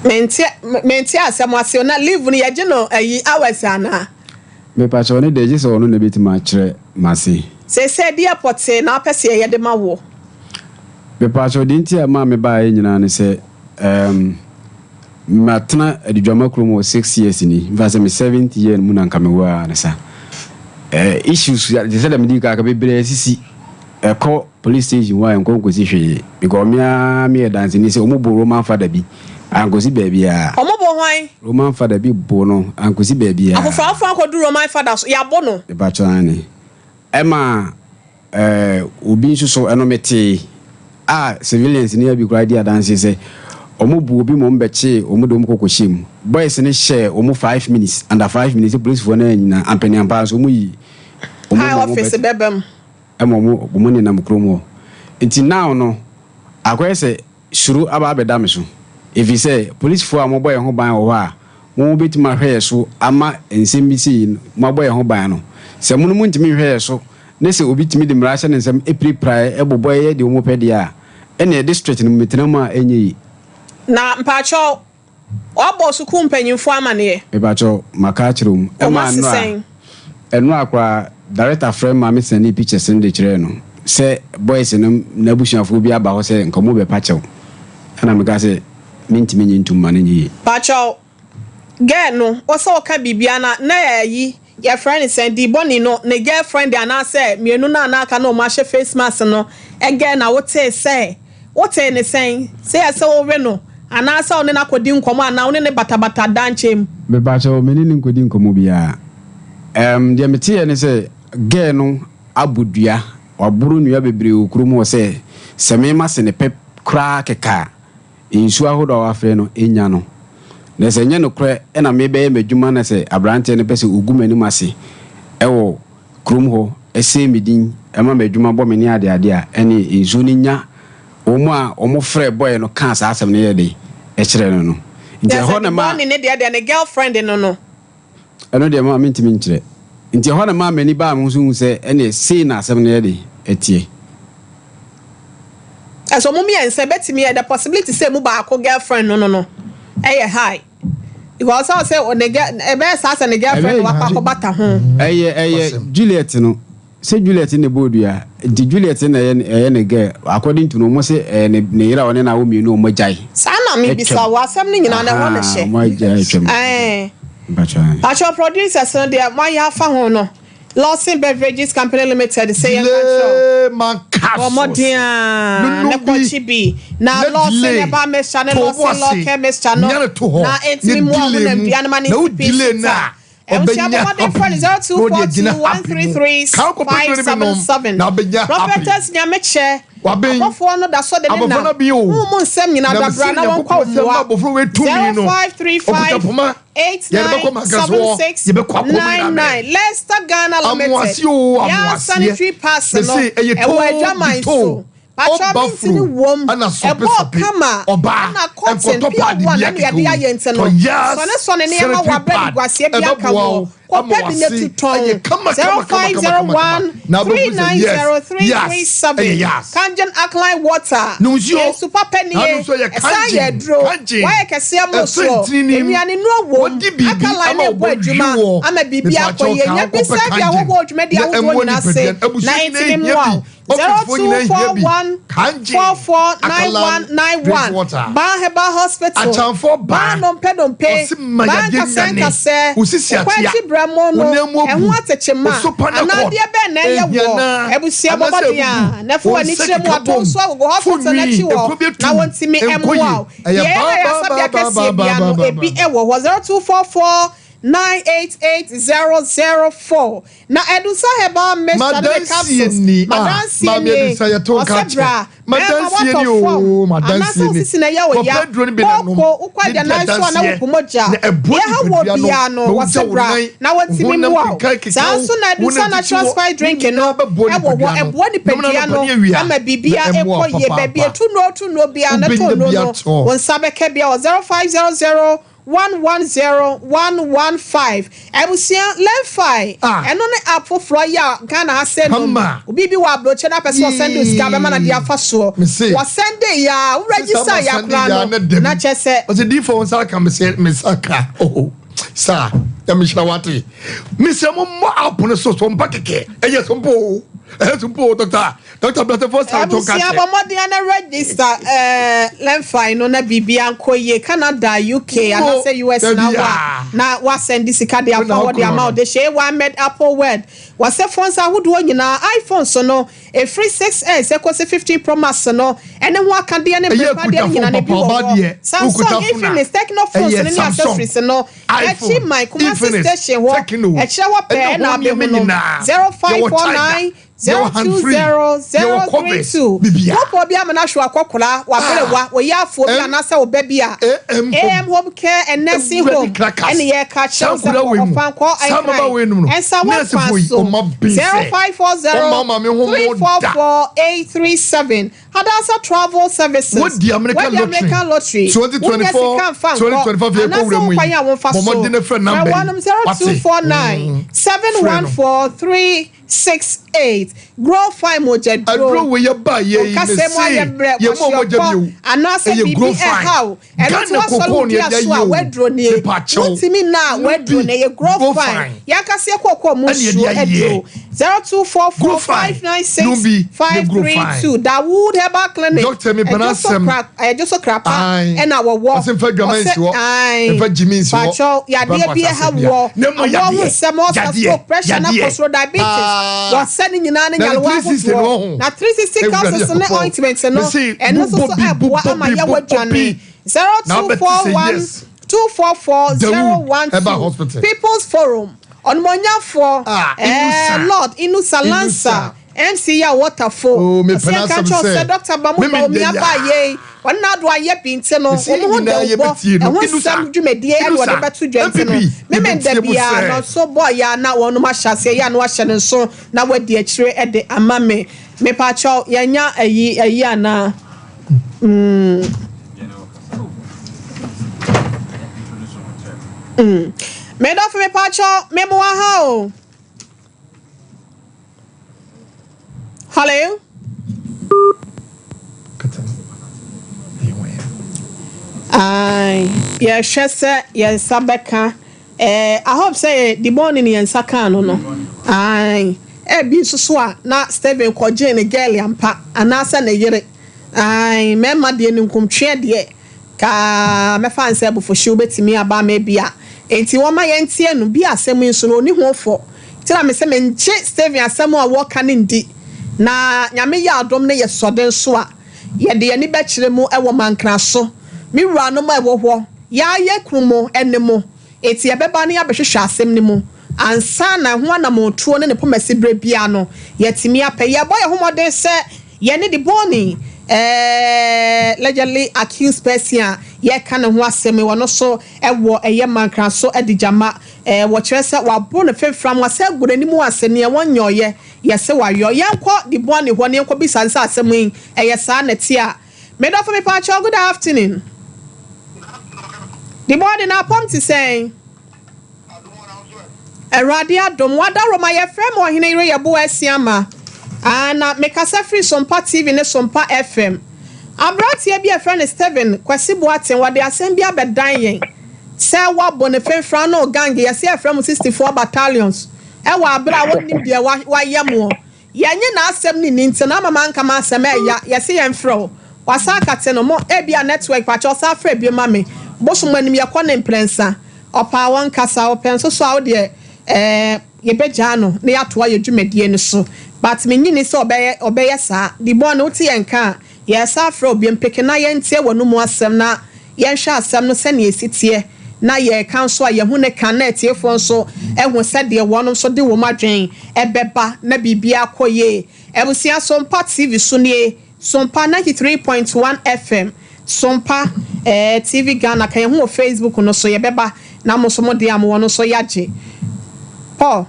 menti asem ase na live ni ye je no ayi hours ana me bacho ne de je so no na betima kire mase se di airport na pese ye de ma wo me bacho dinti ama me ba nyina ne se matna adwama kromo 6 years ni vasa me 7th year mu na nkamewa na sa issues ya de me di ka bebre sisi ko police station wa enko nkosi hwe because me dance ni se omubo Roman father bi ankosi baby a omubo hwan Roman father bi bo no ankosi baby a afofa ko du Roman father so ya bo no e ba chani ema obi nso eno mete civilians ni abi kura dia dance se omubu obi mo mbeche omudo mkokoshim boys ni share omu 5 minutes under 5 minutes police for na nyina ampani ampa so mu yi high office bebem omu ni na mkromo nti now no akwese shuru aba abeda me so if you say police for am boy ho ban wo ha mo betima hwe so ama ensem bi si mo boy ho ban no se mo no ntimi hwe so ne se obi timi de mrasha ne nsem epri eboboy de omu pede a ene district no metenama enyi na mpacho obo su ku mpanyimfo amane e bacho makachirum e ma no enu akwa director frame ma me send pictures ndi kire no se boys no na busuafo bi aba ho se nkomo be pacho ana me ga se mintimi nyintum manenyi pacho ge no o se o ka bibia na yayi your friend send di boni no ne girlfriend ana se mienu na aka no ma hye face mask no ege na wote se wote ne sen se ase wo we no ana sa one na kodi nkomo ana one ne batabata danchem be bacho menini nkodi nkomo bia de metie ne se ge no abudua waburu nua bebre okurum se seme ma se ne pep kra keka insu ahodo afre no enya no ne se nya no kra e na mebe ye madwuma na se abrante ne pese ogumani mase ewo krum ho ese medin e ma madwuma bo meni ade a ene insu ni nya omo frɛ boy no kan sa asɛm ne yɛ de ɛkyerɛ no no nti ho na ma ne de ne girlfriend no no ɛno de ma mentimi nkyerɛ nti ho na ma mani ba mo so hu sɛ ɛne sei na asɛm ne yɛ de ɛtie aso mo mi ense betimi the possibility say mu ba ko girlfriend no ɛyɛ high because I say o ne ebe sa ne girlfriend wa pa ko bata ho ɛyɛ Juliet no se Juliet ne bodua di Juliet na ne ge according to no mo se ne ira one na wo mienu o magai sana mi bisa wa asem ne nyina na wo ne hye Pacho producers no dia my afa ho no Lawson Beverages Company Limited say man Omodia ne kochibi na Lawson e ba me channel Lawson local me channel na entimi mo na bia na mani pizza Prophetess Nyameche Abofo no da so de na mu nsem nyina da bra na won kwa 0535 897699 Leicester Ghana Limited ya sanitary person no e wa dwaman so Pacho tini wom ebo kama na cotton pia one na de ayente no so ne ne ma wa bread gwase bia ka wo ko pebi ne tuton 0501 390337 Kanjan Alkaline Water super penny e dro why kese amoso enuane no wo Alkaline e bo adwuma ama bibia koye nya bisa bia wo adwuma dia wo nyina se na entimi mo 0241 449191 Ba Herbal Hospital Ba Nompe Ba Kase Kwati Bramono Ehu Atechema Anadie be na ye wo ebusia bobadia na fo ani kire mu atonso agogo hospital na chi wo na wontimi emwa ye ya sabia kase bia no ebi ewo 0244 988-004 na Edusa Herbal Mr. the capsules Madansi Madansi na yawo ya ko ukwaja na so na wukumoja ye ha wo bia no wasebra na wantimi muwa sanso na Edusa natural spice drink no ebo ni pedia no ama bibia ekoye bebia tu no bia na to no wonsabeke bia 0500 110115 ebusia lenfai eno ne app for ya Ghana ha send obi wa broche na person send us ga be na dia fa so wa send ya register ya kra no na chese o se di for onsala ka me saka sa ya me shawati me se mo app no so mpakeke eye so mpo Tumpo Dr. Blatterford to catch. I'm register Lemfi no na Bibia Koye Canada UK and I say US now was send this card forward the amount the share one made Apple word was a phones I would want you now iPhone so no a free 6S equals 15 Pro Max so no and then what can be an Samsung even is taking off phones and any accessories so no achieve my Kumasi station walk a shower pair now be 0549 020-032. What be a manashua cocola, what we are for an answer baby. AM home care and nursing home. And the air catch shows and someone 0540-344-837. Hadassah Travel Services. What the American Lottery? 2024. 0249-714-368. Grow fine moja grow we ya buy ye and now say bibi how and it was all dia so wedro ne timi na wedro ne ye grow fine ya kase kokko musu edro 0244596532 Dawood Herbal Clinic Doctor me panasem I just so crap and our walk pacho ya dia bi ha wo wo se mo pressure na post diabetes was sending you na 360 capsules in ointment and also aboa amaya wadwane 0241-244-012 People's Forum on Monya for Lord Inusa Lansa MC ya waterfall Dr. Bamuba Omiabaye one now do I yep into no some Jumedie and whatever to Jensen. Women Debia not so boy ya now one mashase ya no and so now where Dietary at the amame me pacho yanya a year na made off me pacho memoir how hello. Yes, yes, Sabeka. I hope say the morning in Sakano no. Be so na Steven ko Jane girl ampa anasa na yere. Memma de nkum twe de ka me fan say bu for sure betimi aba me bia. Enti wo ma ye ntie no bi asem nso no ni hofo. Tira me se me nche Steven asem a wo ka ne ndi. Na nyame ya adom ne ye soden so a ye de ani be kire mu e wo mankra so. Mi wura no ma ewo ho ya ye krumo enemo eti ebeba ne ya behwehwe asem ne mu ansa na ho na motuo ne pomasi bre bia no yetimi ape ye boy homoden se ye ne de boni allegedly accused person ye kan ho asem wo no so ewo eye mankran so edijama wo kire se wa bo ne fefram wa se gbonani mu asem ne wonyoye ye se wa yo ye nko de boni ho ne nko bisansa asem yin eye sa na ti a made of me patch good afternoon. The board in our pump to say a radia dom wada roma ye frem or hinere ya bo asiama and make us free Sompa TV ne Sompa FM. I brought here be a friend Steven kwasi boaten what they assembly bedan yen say wa bonefen fran no gang ye say from 64 battalions e wa bra woni de wa yemo yenye na asem ni nti na mama nka ma asem ye say yen fro wasaka teno mo e bia network pa cho sa fra bi mame bosom anim ye kɔ ne imprensa opa won kasa open so de ye beja no na ya toa ye dwumadie ne so but me nyini se obeye sa di bo no ti yenka ye sa fra obi mpeke na ye ntie wonu mu asem na ye hwa asem no se na esitie na ye kan so a ye hu ne kan na etie fo so ehun se de wono so de wo madwen ebeba na bibia koye ebusia Sompa TV so ne Sompa 93.1 FM Sompa TV Ghana kan hu Facebook no so ye beba na mo so mo de am wono so yaje Paul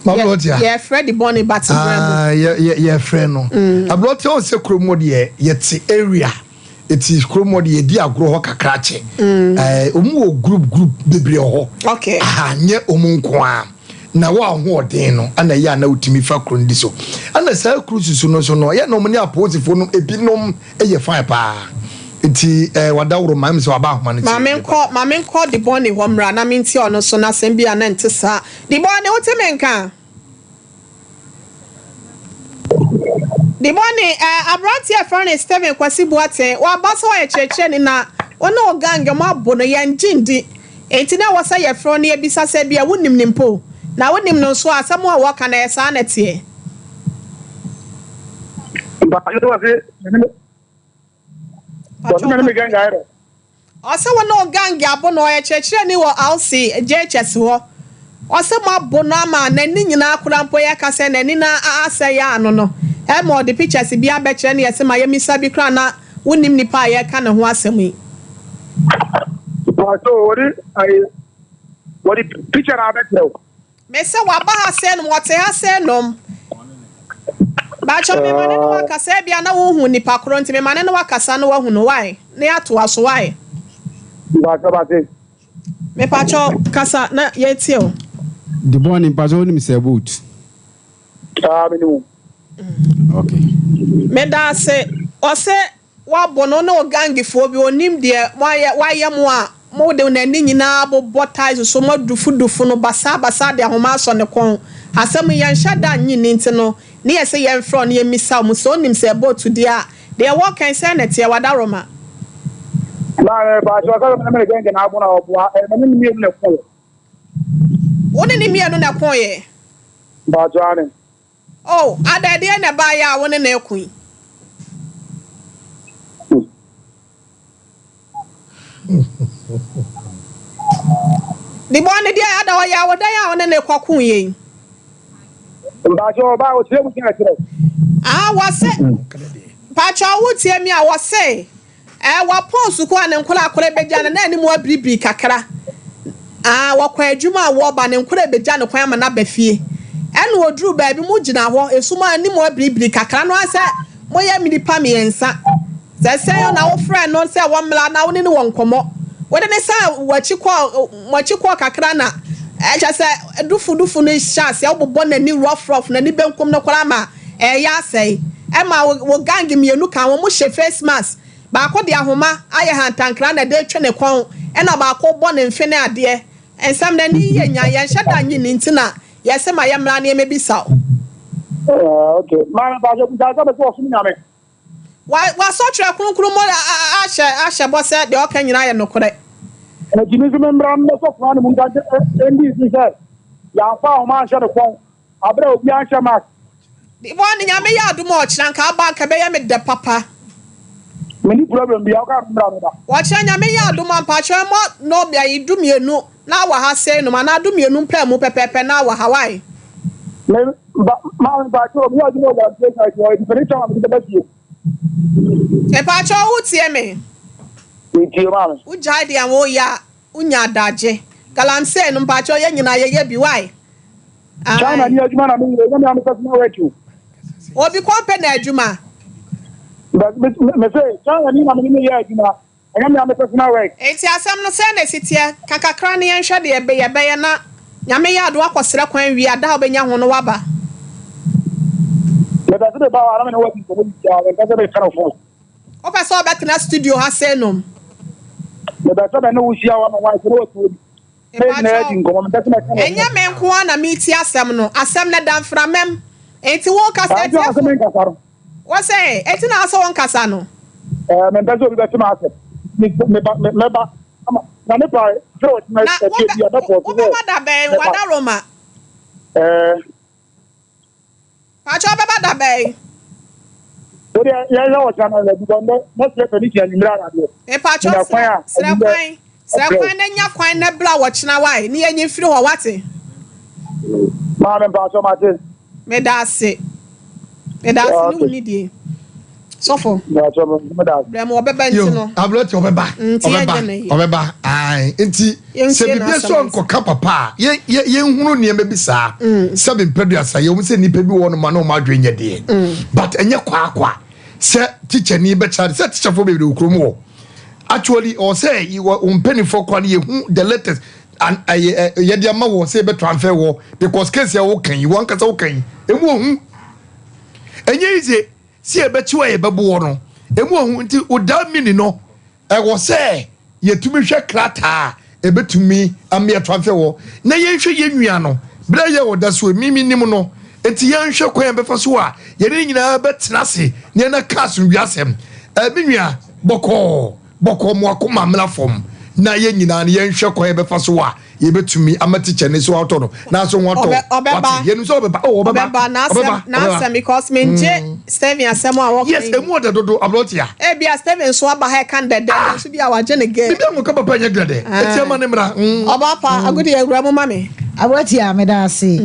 yeah Freddy Bonnie Battle yeah friend no ablot on se kromo de ye area it is kromo de di agro ho kakrache omu group bebre ho okay nye omu nko a na wa ho odin no ana ya na utimi fa krondi so ana sa cruise so no ya no mni aposifo no ebinom eye fine pa enti wadawro mam se waba ahoma no mame nko de boni ho mra na menti ono so na sem bia na ntesa de boni wotemenka The morning, Abrantia Furnace, Steven Quasibuate, or Basso Chechenina, or no gang, your mob bono yan jindi. Ain't now was I a front near Bisa said be a wooden nimpo. Now wouldn't him no swa, someone walk on a sanity. But you know it. Also, no gang, Yabono, a Checheni or Alsi, a JHS war. Also, my bonama, Nenina Kurampoya Casen, and Nina Asaya, no. More the pictures, be a better, and yes, Miami Sabi Crana, wouldn't him nip I can was me. What the picture I bet no. Mesa Wabaha send what I said, no. Bacho me maneno wakase bia na wo hu nipa kro nti me maneno wakasa na wo hu no why na ya to aso why bacho bate me pacho kasa na ye tie o the morning pacho ni se boot me no okay me da se o se wa bono na ogangifo bi onim de why mo a mo de na ni nyina bo ties so mo dufu no basa de ahoma so ne kon asem yan shada nyini nti no ne yese yen front ye misa mo so nim se boat to dia they work can send it ya wada roma na ba so ka me genge na abuna oboa me ni mi ne kon woni ni mi anu na kon ye ba jo ane oh ada de na ba ya woni na ekun di bone dia ada wa ya wada ya woni na kwakun ye Mbajo ba o tie mu kina kire. Wase. Pacho wo tie mi a wase. Wa ponsu ko an nkola akore beja na ani mo abribri kakra. Wa kwa adwuma wo ba ne nkora beja ne kwan ma na ba fie. Enu oduru ba bi mu gina ho esuma ani mo abribri kakra no ase mo ya mi dipa mi ensa. Se na wo friend no se wo mla na wo ne wo nkomo. Wo de ne sa wachi kwa kakra na eja se dufu no chance ya obobo na ni rough na ni benkom no kwara ma ya sei ma wo gang mienu kan wo mo she face mask ba ko de ahoma aye hantankra na de twe ne kon na ba ko bo ne mfe na ade ensam na ni ye nya ya hyada nyi ni ntina ya se ma ya mra na emebisa okay ma ba jo da ga be so so nyame wa so tre kronkron mo ahye bo se de o kan nyina ye nokore Jimmy remember I'm not so fun mun ga ndi sise ya fa o ma sha de kon abra obi an sha mak di woni nyame ya adu mo chiran ka ba ka be ya me de papa many problem bi ya ka mbra me da wa chiran nyame ya adu mo pa chiran mo no bia yidu mienu na wa ha sei no ma na adu mienu mpa mu pepepe na wa Hawaii me ba cho mi adu mo ga se ka yo di pere cha ma de ba ti e pa cho wu tie me Ujai dia wo ya unya daje galamse no mpacho ye nyina ye bi why China ni adwuma na me am customer work you obi company adwuma me say China ni na me ye adwuma I am customer work enti asam no se na sitia kakakra ne ye hwe de ye be ye na nyame ya ado akosere kwan wi ada obenya ho no waba me da se ba wa na me work ko bi ya me ka se be karofo o pa so bet na studio ha se no me da se be no wusia wa no wa se no tu enya me nko na meti asem no asem na damfra mem enti wo kasa eti wo say eti na aso won kasa no me ndazo bi be ma asem me ba na me pa throat na eti ya da po wo ba da be wada roma pa cho ba da be ori ya o chana le bi ndo mo se pe ni ti anyimra na de pa cho sra kwan na nya kwan na bla wo chena wai ni enyi firi ho wate ma me ba so ma te me da se ni woni die sofo ya so me da brem obeba ntino abloti obeba ai enti se bibie so nko ka papa ye hunu ne me bi saa se be mpadu asa ye mu se ni pe bi wo no ma no ma dwenye de but enye kwa se teacher ni be charge se teacher fo be de okrom wo actually or say you were penny for quality the latest and yediama wo say be transfer wo because case ya wo kan you wan kasa wo kan emu ohun enye ize si e be chiwa e be bo no emu ohun nti oda mini no e wo say yetumi hwe krata e betumi am transfer wo na ye hwe ye nwia no bra ye wo da so mimi nim no enti yan hwe kwan be fa so a ye ne nyina betena se ne na kaso wiasem minua boko mo akoma mla fom na ye nyina ne yan hwe kwan be fa so a ye betumi amatiche ne so auto no na so won to ye no so obeba na because menje Steven asem a wo yes emu ododo abrotia bia Steven so aba ha kan dede so bia wa je ne ge bia mo ka papa nya grade eti ama ne mra obapa agudi ya gura mo mame abrotia me da ase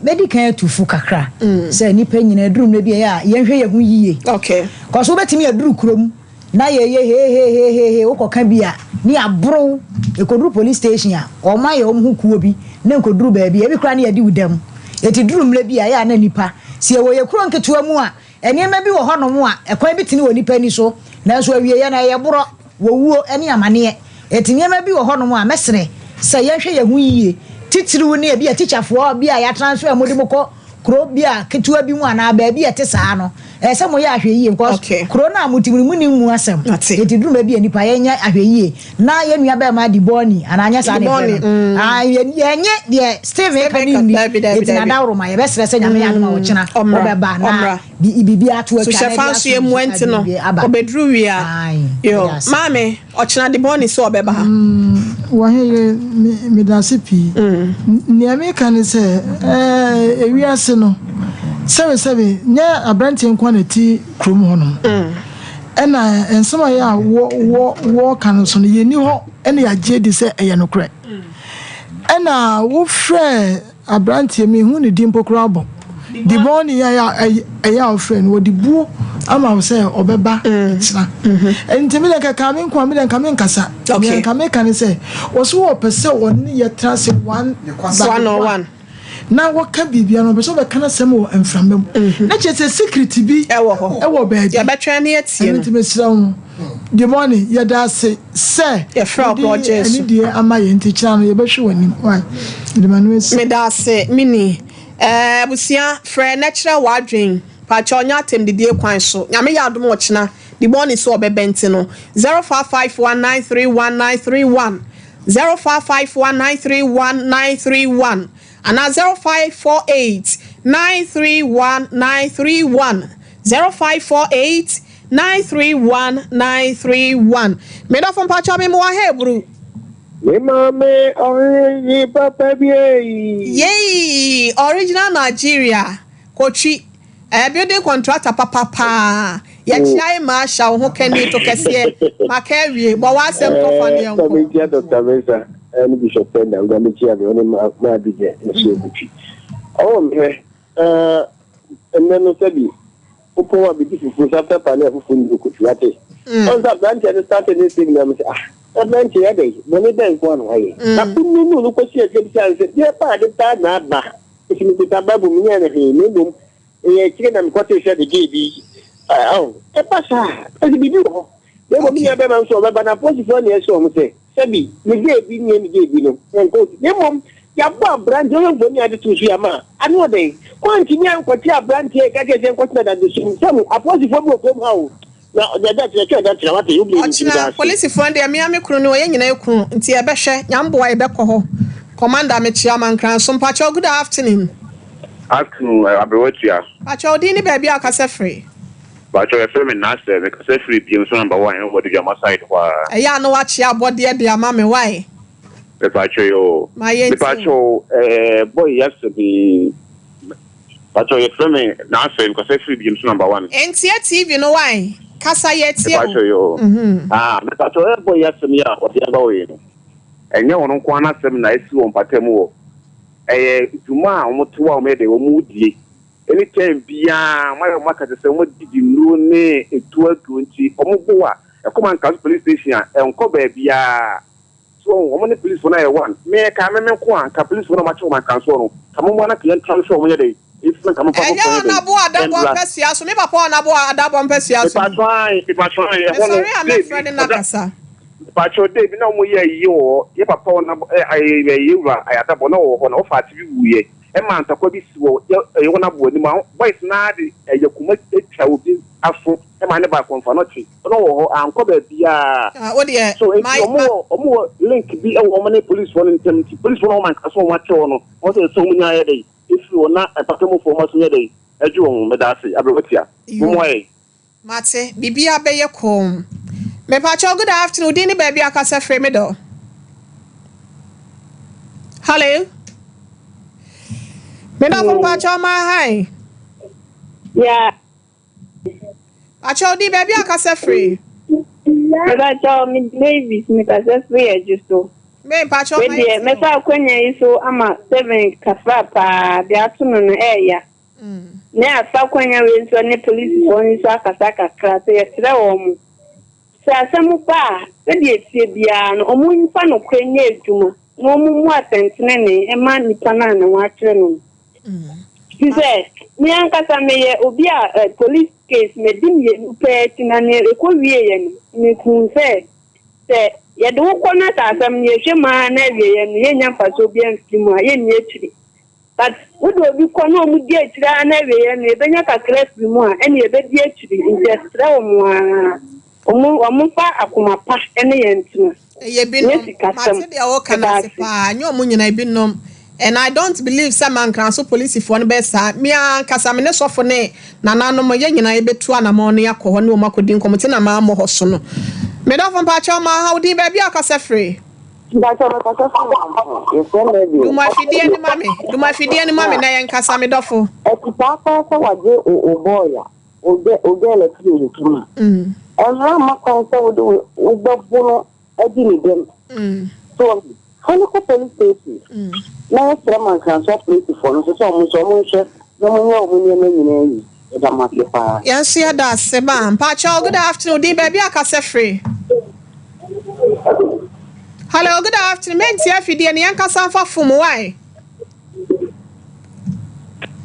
medical tufu kakra say nipa nyina adrum na bia ya ye hwe ye hu yiye okay cause wo betimi aduru krom na ye wokoka bia ni abro ekoduru police station a o ma ye omhu kuo bi na ekoduru ba bia e bi kra na ye di udam eti duru mle bia ya na nipa sie wo ye kro nketua mu a enema bi wo hono mu a ekwan bi tini wo nipa ni so na so awie ye na ye boro wo wuo ene amane eti enema bi wo hono mu a mesere se ye hwe ye hu yiye titiriwu ne bia teacherfo bia ya transfer modi moko kro bia ketua bi mu ana ba bia te saa no se mo ya ahwe yiye because kro na mutimuni mu ni mu asem eti duru ma bia nipa ye nya ahwe yiye na ye nua ba ma di boni ana anya saa ne ye nye de Steven kani eti na dawro ma ye be sere se nyame ya ma wo kina obeba na bibi atu so shefa so ye muenti no obedru wi a yo mame ochina di boni so obeba ha wa he me da sepi ni ameka ne se ewiase no sebe nya abranti nkwa na ti krom ho no ena ensema ya wo kan so no ye ni ho ena ya je di se eye no kre ena wo frɛ abranti mi hu ni dimpo krabo di boni ya friend wo di buo ama wo se obeba tina enti mi le ka mi nkwa mi le ka mi nkasa mi ka mi kan se wo so wo pese wo ni ye tra se one on one na waka bibia no be so be kana sem wo enframem na chese secret bi ewo baabi ya betwa na yetie no ntimesira wo the morning ya da se ya fra project ani die ama ye ntikira no ye behwe wani why the manues me da se mini busia fra natural wadwen pa chonya tem de die kwan so nyame ya adom ochina the morning so obebenti no 0551931931 0551931931 and 0548931931 0548931931 me do from pacha me mo Hebrew me mame oyi papa bi yey original Nigeria kochi building contractor papa ya chiai ma sha ho kani to kese makawie bo wa sem to fa ne yanko me dia Dr. Mesa and Bishop Penda we me chia we ma bije so buchi oh me no sabi opo wa bi fufu sa pa na fufu ni ko tuate on that branch and start anything na me branch ya dey money den ko no haye na kunu no ko sia ke bisa se dia pa de ta na ba isi mi ta babu mi ne he me dum e kire na mi ko te se de gibi e pasa e bi bi ho e mo mi ya be man so ba na position ni e so mo se sabi mi gibi no en ko ni mom ya ba branch yo ngo ni ade tu su ya ma anu de ko nti ni an ko ti branch e ka ke se ko na da de su samu a position bo ko ha o na da what you believe in police friend e mi kru no ye nyina ekru nti e be hwe nyambo e be ko ho commander me chairman kran so mpacho good afternoon Abrotia. Pacho di ni baby akase free. Pacho e free me na se me kase free bi so number 1 e body jama side kwa. Ya no wachi abode e de ama me why. Me pacho yo. Me pacho boy yesterday. Pacho e free me na se me kase free bi so number 1. Enti TV no why? Kasa ye tie. Pacho yo. Me pacho e boy yesterday ya o de ba we no. Enye wono kwa na se me na esi won patem wo. Juma omoto wa omede omudie anytime bia mayo makate se omodidi nru ne etu adu nti omugbo wa ekoma nka police station enko ba bia so omone police for na 1 me ka me ko anka police for na ma choma kan so no kamo na client transfer omye dey if na kamo papa ko na bo adabo pesia so me papa na bo adabo pesia so ipa try sorry I'm friend na kasa Pacho de bi na mo ye yo ye papa na ye wura ayadabo na wo ho na wo fa ti bi wuye e ma ntakwa bi si wo ye wona bo ni ma boys na de ye kuma etwa obi afo e ma ne ba konfa no chi no wo ho anko ba bia wo de so omo link bi e wo mo ne police won ntem police won man kaso wa che no wo se so munya ye dey if so na epatemo for maso ye dey eju won medase abrotia momoy mate bibia be ye kom me pa cho good afternoon dini baby akasa frame me do hello me do pa cho ma hi yeah acho di baby akasa free me pa cho me Davis me akasa free just me pa cho me sa kwanya iso ama 7 kafa pa de atuno no eya ne afa kwanya we nso ne police for nso akasa kakra se yetre wo mu se asemu pa se de etie bia no omu nfa no kwanya eduma no mu mu atentene ne e ma nipa na na wa kire no se me ankasa me ye obi a police case me dim ye pe tina ne ko wie ye ni kun se ye do ko na ta asem ye hwema na wie ye ne nya paso bia nsimu a ye ni etiri but we do bi ko no mu di etira na wie ye ne benya kakra simu a ene ye be di etiri injestra omu fa akoma pa ene ye ntima ye bi no mate de o kana se pa nyo mu nyina bi no and I don't believe some man can so police for no be sa me ankasa me ne sofo ne nanano mo ye nyina ye betu anamo no yakọ ho ne o makodi nkomo te na ma mo ho so no me do fon pa cha ma how di baby akasa free du ma fidie ni mame na ye nkasa me dofo etipapa so waje o boya o le ti o tuma ona makon so do o gbogbo no edi ni dem so how ko police station na extra man can so police for no so mo hwe no mo nya o mo ne nyina yi e da ma pa yes ya da se ba pa cha good afternoon di baby akasa free hello good afternoon menti afidie ne yanka sanfa fom why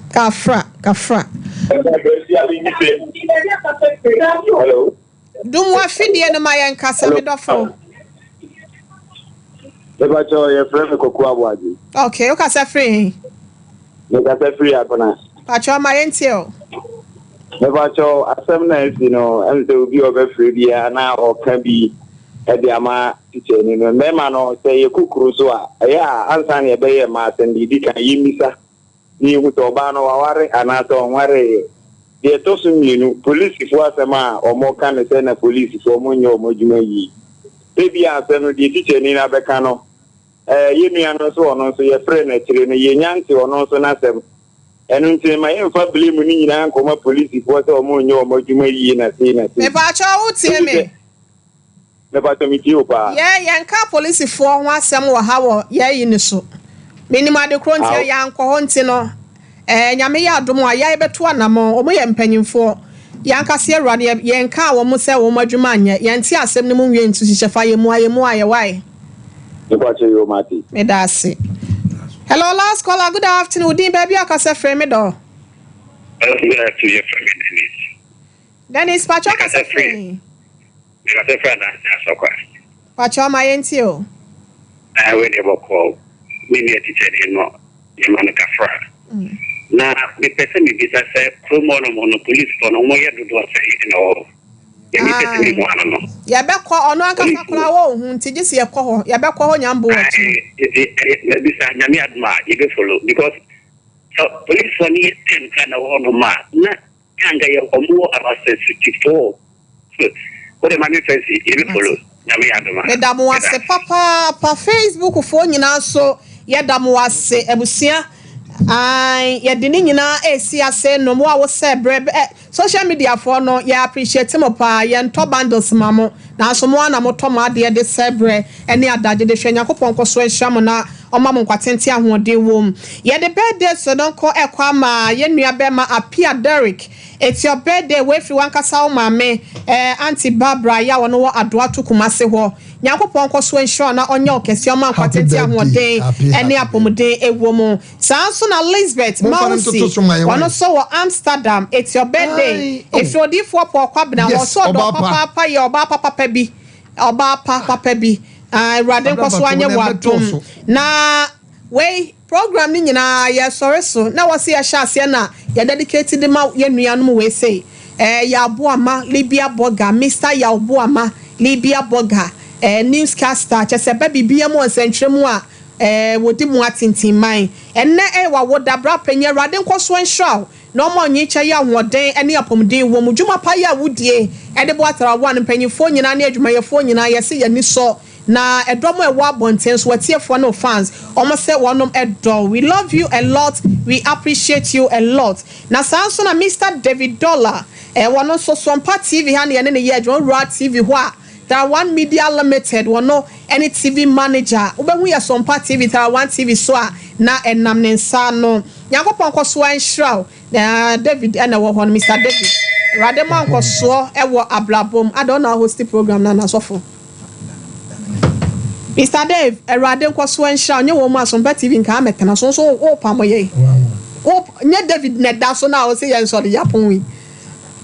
kafra hello dum wa fidie ne ma yanka sa me dofo Eba cho ye friend Koku Abwaji. Okay, o ka sa free. Me ka sa free akona. Pa cho ma yentio. Eba cho asem na esi no, ente obi obe free bia na o kan bi e de ama teacher ni no. Me ma no say ye kukuru so a. Ya ansa na ye be ye ma atendi di kan yimisa. Ni hu to ba no waware ana to nware. De to su minu police fo asema o mo kan se na police fo mo nyo mo juma yi. Baby asem di teacher ni na beka no ye nua no so ono so ye frɛ na kire no ye nyanti ono so na asem enu nti ma ye mfa blame ni nyina nkoma police fo so omo nyo omo dwuma yi na sei na sei me ba cha utie me ba to mi ti opa ye nka police fo ho asem wo ha wo ye yi ni so minima de kro nti ya nkɔ ho nti no nyame ya adom a ya beto anamo omo ye mpanyimfo yanka se awrade ye nka wo mo se wo madwuma anya ye nti asem ne mo nwie ntu hyefa ye mu aye why yo mati me da se hello last caller good afternoon din baby akasa frame me do good afternoon from Dennis pacho akasa frame me ka se frame na asokwa pacho ma yenti o we dey boko me ne teacher ni no ye man ka fra na me pese mi bisa se promo no police for no mo ye dodo se no ye mi pese mi mo ano no ya be ko ono akasa kura wo hu nti gisi ye ko ho ya be ko ho nyambo wa chi me bisa nyame adma ye be follow because so police for ni ten kana wo no ma na kanga ye omo about 64 so what the manifest ye be follow nyame adma me da mo ase papa pa Facebook fo nyina so ye da mo ase ebusia ai ye de ni nyina esi ase no mo a wo se brebe social media for no ya appreciate mo pa ye nto bundles mamo na so mo na mo to ma de de sebre ene adaje de hwanya kopon ko so ehwam na oma mo nkwatente ahoden wom ye de birthday so don ko ekwa ma ye nua be ma apia Derek it's your birthday we free wan kasa o mame auntie Barbara ya wono wo adoa to kumase ho nyakopon ko so ensure na onye okese o ma nkwatente ahoden ene apomden ewom sanso na Elizabeth Mausi wono so wo Amsterdam it's your birthday if you di for kwabna wo so do papa ye oba papa bi oba papa bi Raden kwaso anye wadom na we program ni nyina ya sore so na wose ya hya ase na ya dedicated ma ye nuanom we say ya aboama Libia Burger Mr. ya aboama Libia Burger newscaster chese ba bibia mo nsentwemu a wodi mu atintin man enne wa woda bra panye Awurade nkoso nhraw no mo nyicha ya hoden ene apomden wo mu dwuma pa ya wudie de bo atara wan mpanyifo nyina ne adwumayefo nyina yesi yani so na edomo ewa bonten so watiefo no fans omo se wonom edo. We love you a lot, we appreciate you a lot. Na sanso na Mr. David Dollar wono so Sompa TV ha ne ne ye adwon Ra TV ho a there one media limited wono any TV manager obehu ya Sompa TV there one TV so a na enam ne nsa no yakopon koso anhraw na David ana wo ho Mr. David Radema nkoso ewo ablabom adona host program na sofo Mr. Dave Awurade nkoso anhraw nye wo mu Sompa TV nka ametena so o pamoye o nye David ne da so na o se yen so de yapon wi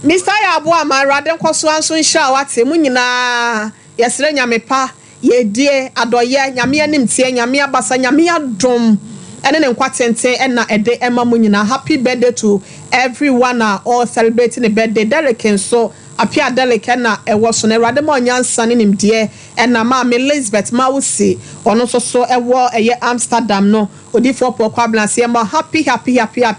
Mr. Yabo ama Awurade nkoso anso nhraw ate mu nyina yesre nyame pa yedie adoye nyame anim tie nyame abasa nyame adom ene ne nkwatente ena ede ema mu nyina. Happy birthday to everyone all celebrating the birthday. Derek so apia Derek na ewo so na Awurade ma onyansa ne nimde ena ma Elizabeth Mausi ono so ewo eye Amsterdam no odifo pokwa blanse ma happy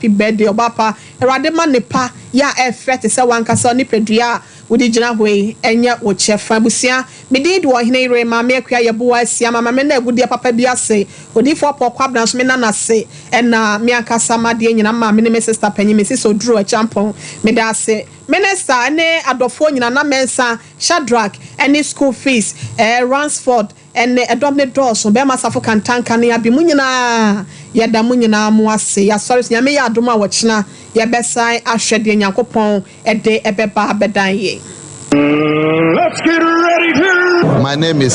birthday obapa Awurade ma ne pa ya effect se wankasa ni pedua wodi gina hoi enya wo chefa busia medid wo hene ire ma me akua ye bo asia ma me na agudi papa bi ase odifo pokwa blanse me na se ena me akasa ma de nyina ma me ne me sister panyi me sister odru a champon me da se minister ne adofo nyina na mensa Shadrack any school fees Ransford and adomne doors be masafo kantanka ne abi mu nyina ya da mu nyina mu ase ya sorry nyame ya adoma wo china ya besan ahwede nyankopon ede ebeba bedan ye. Let's get ready to. My name is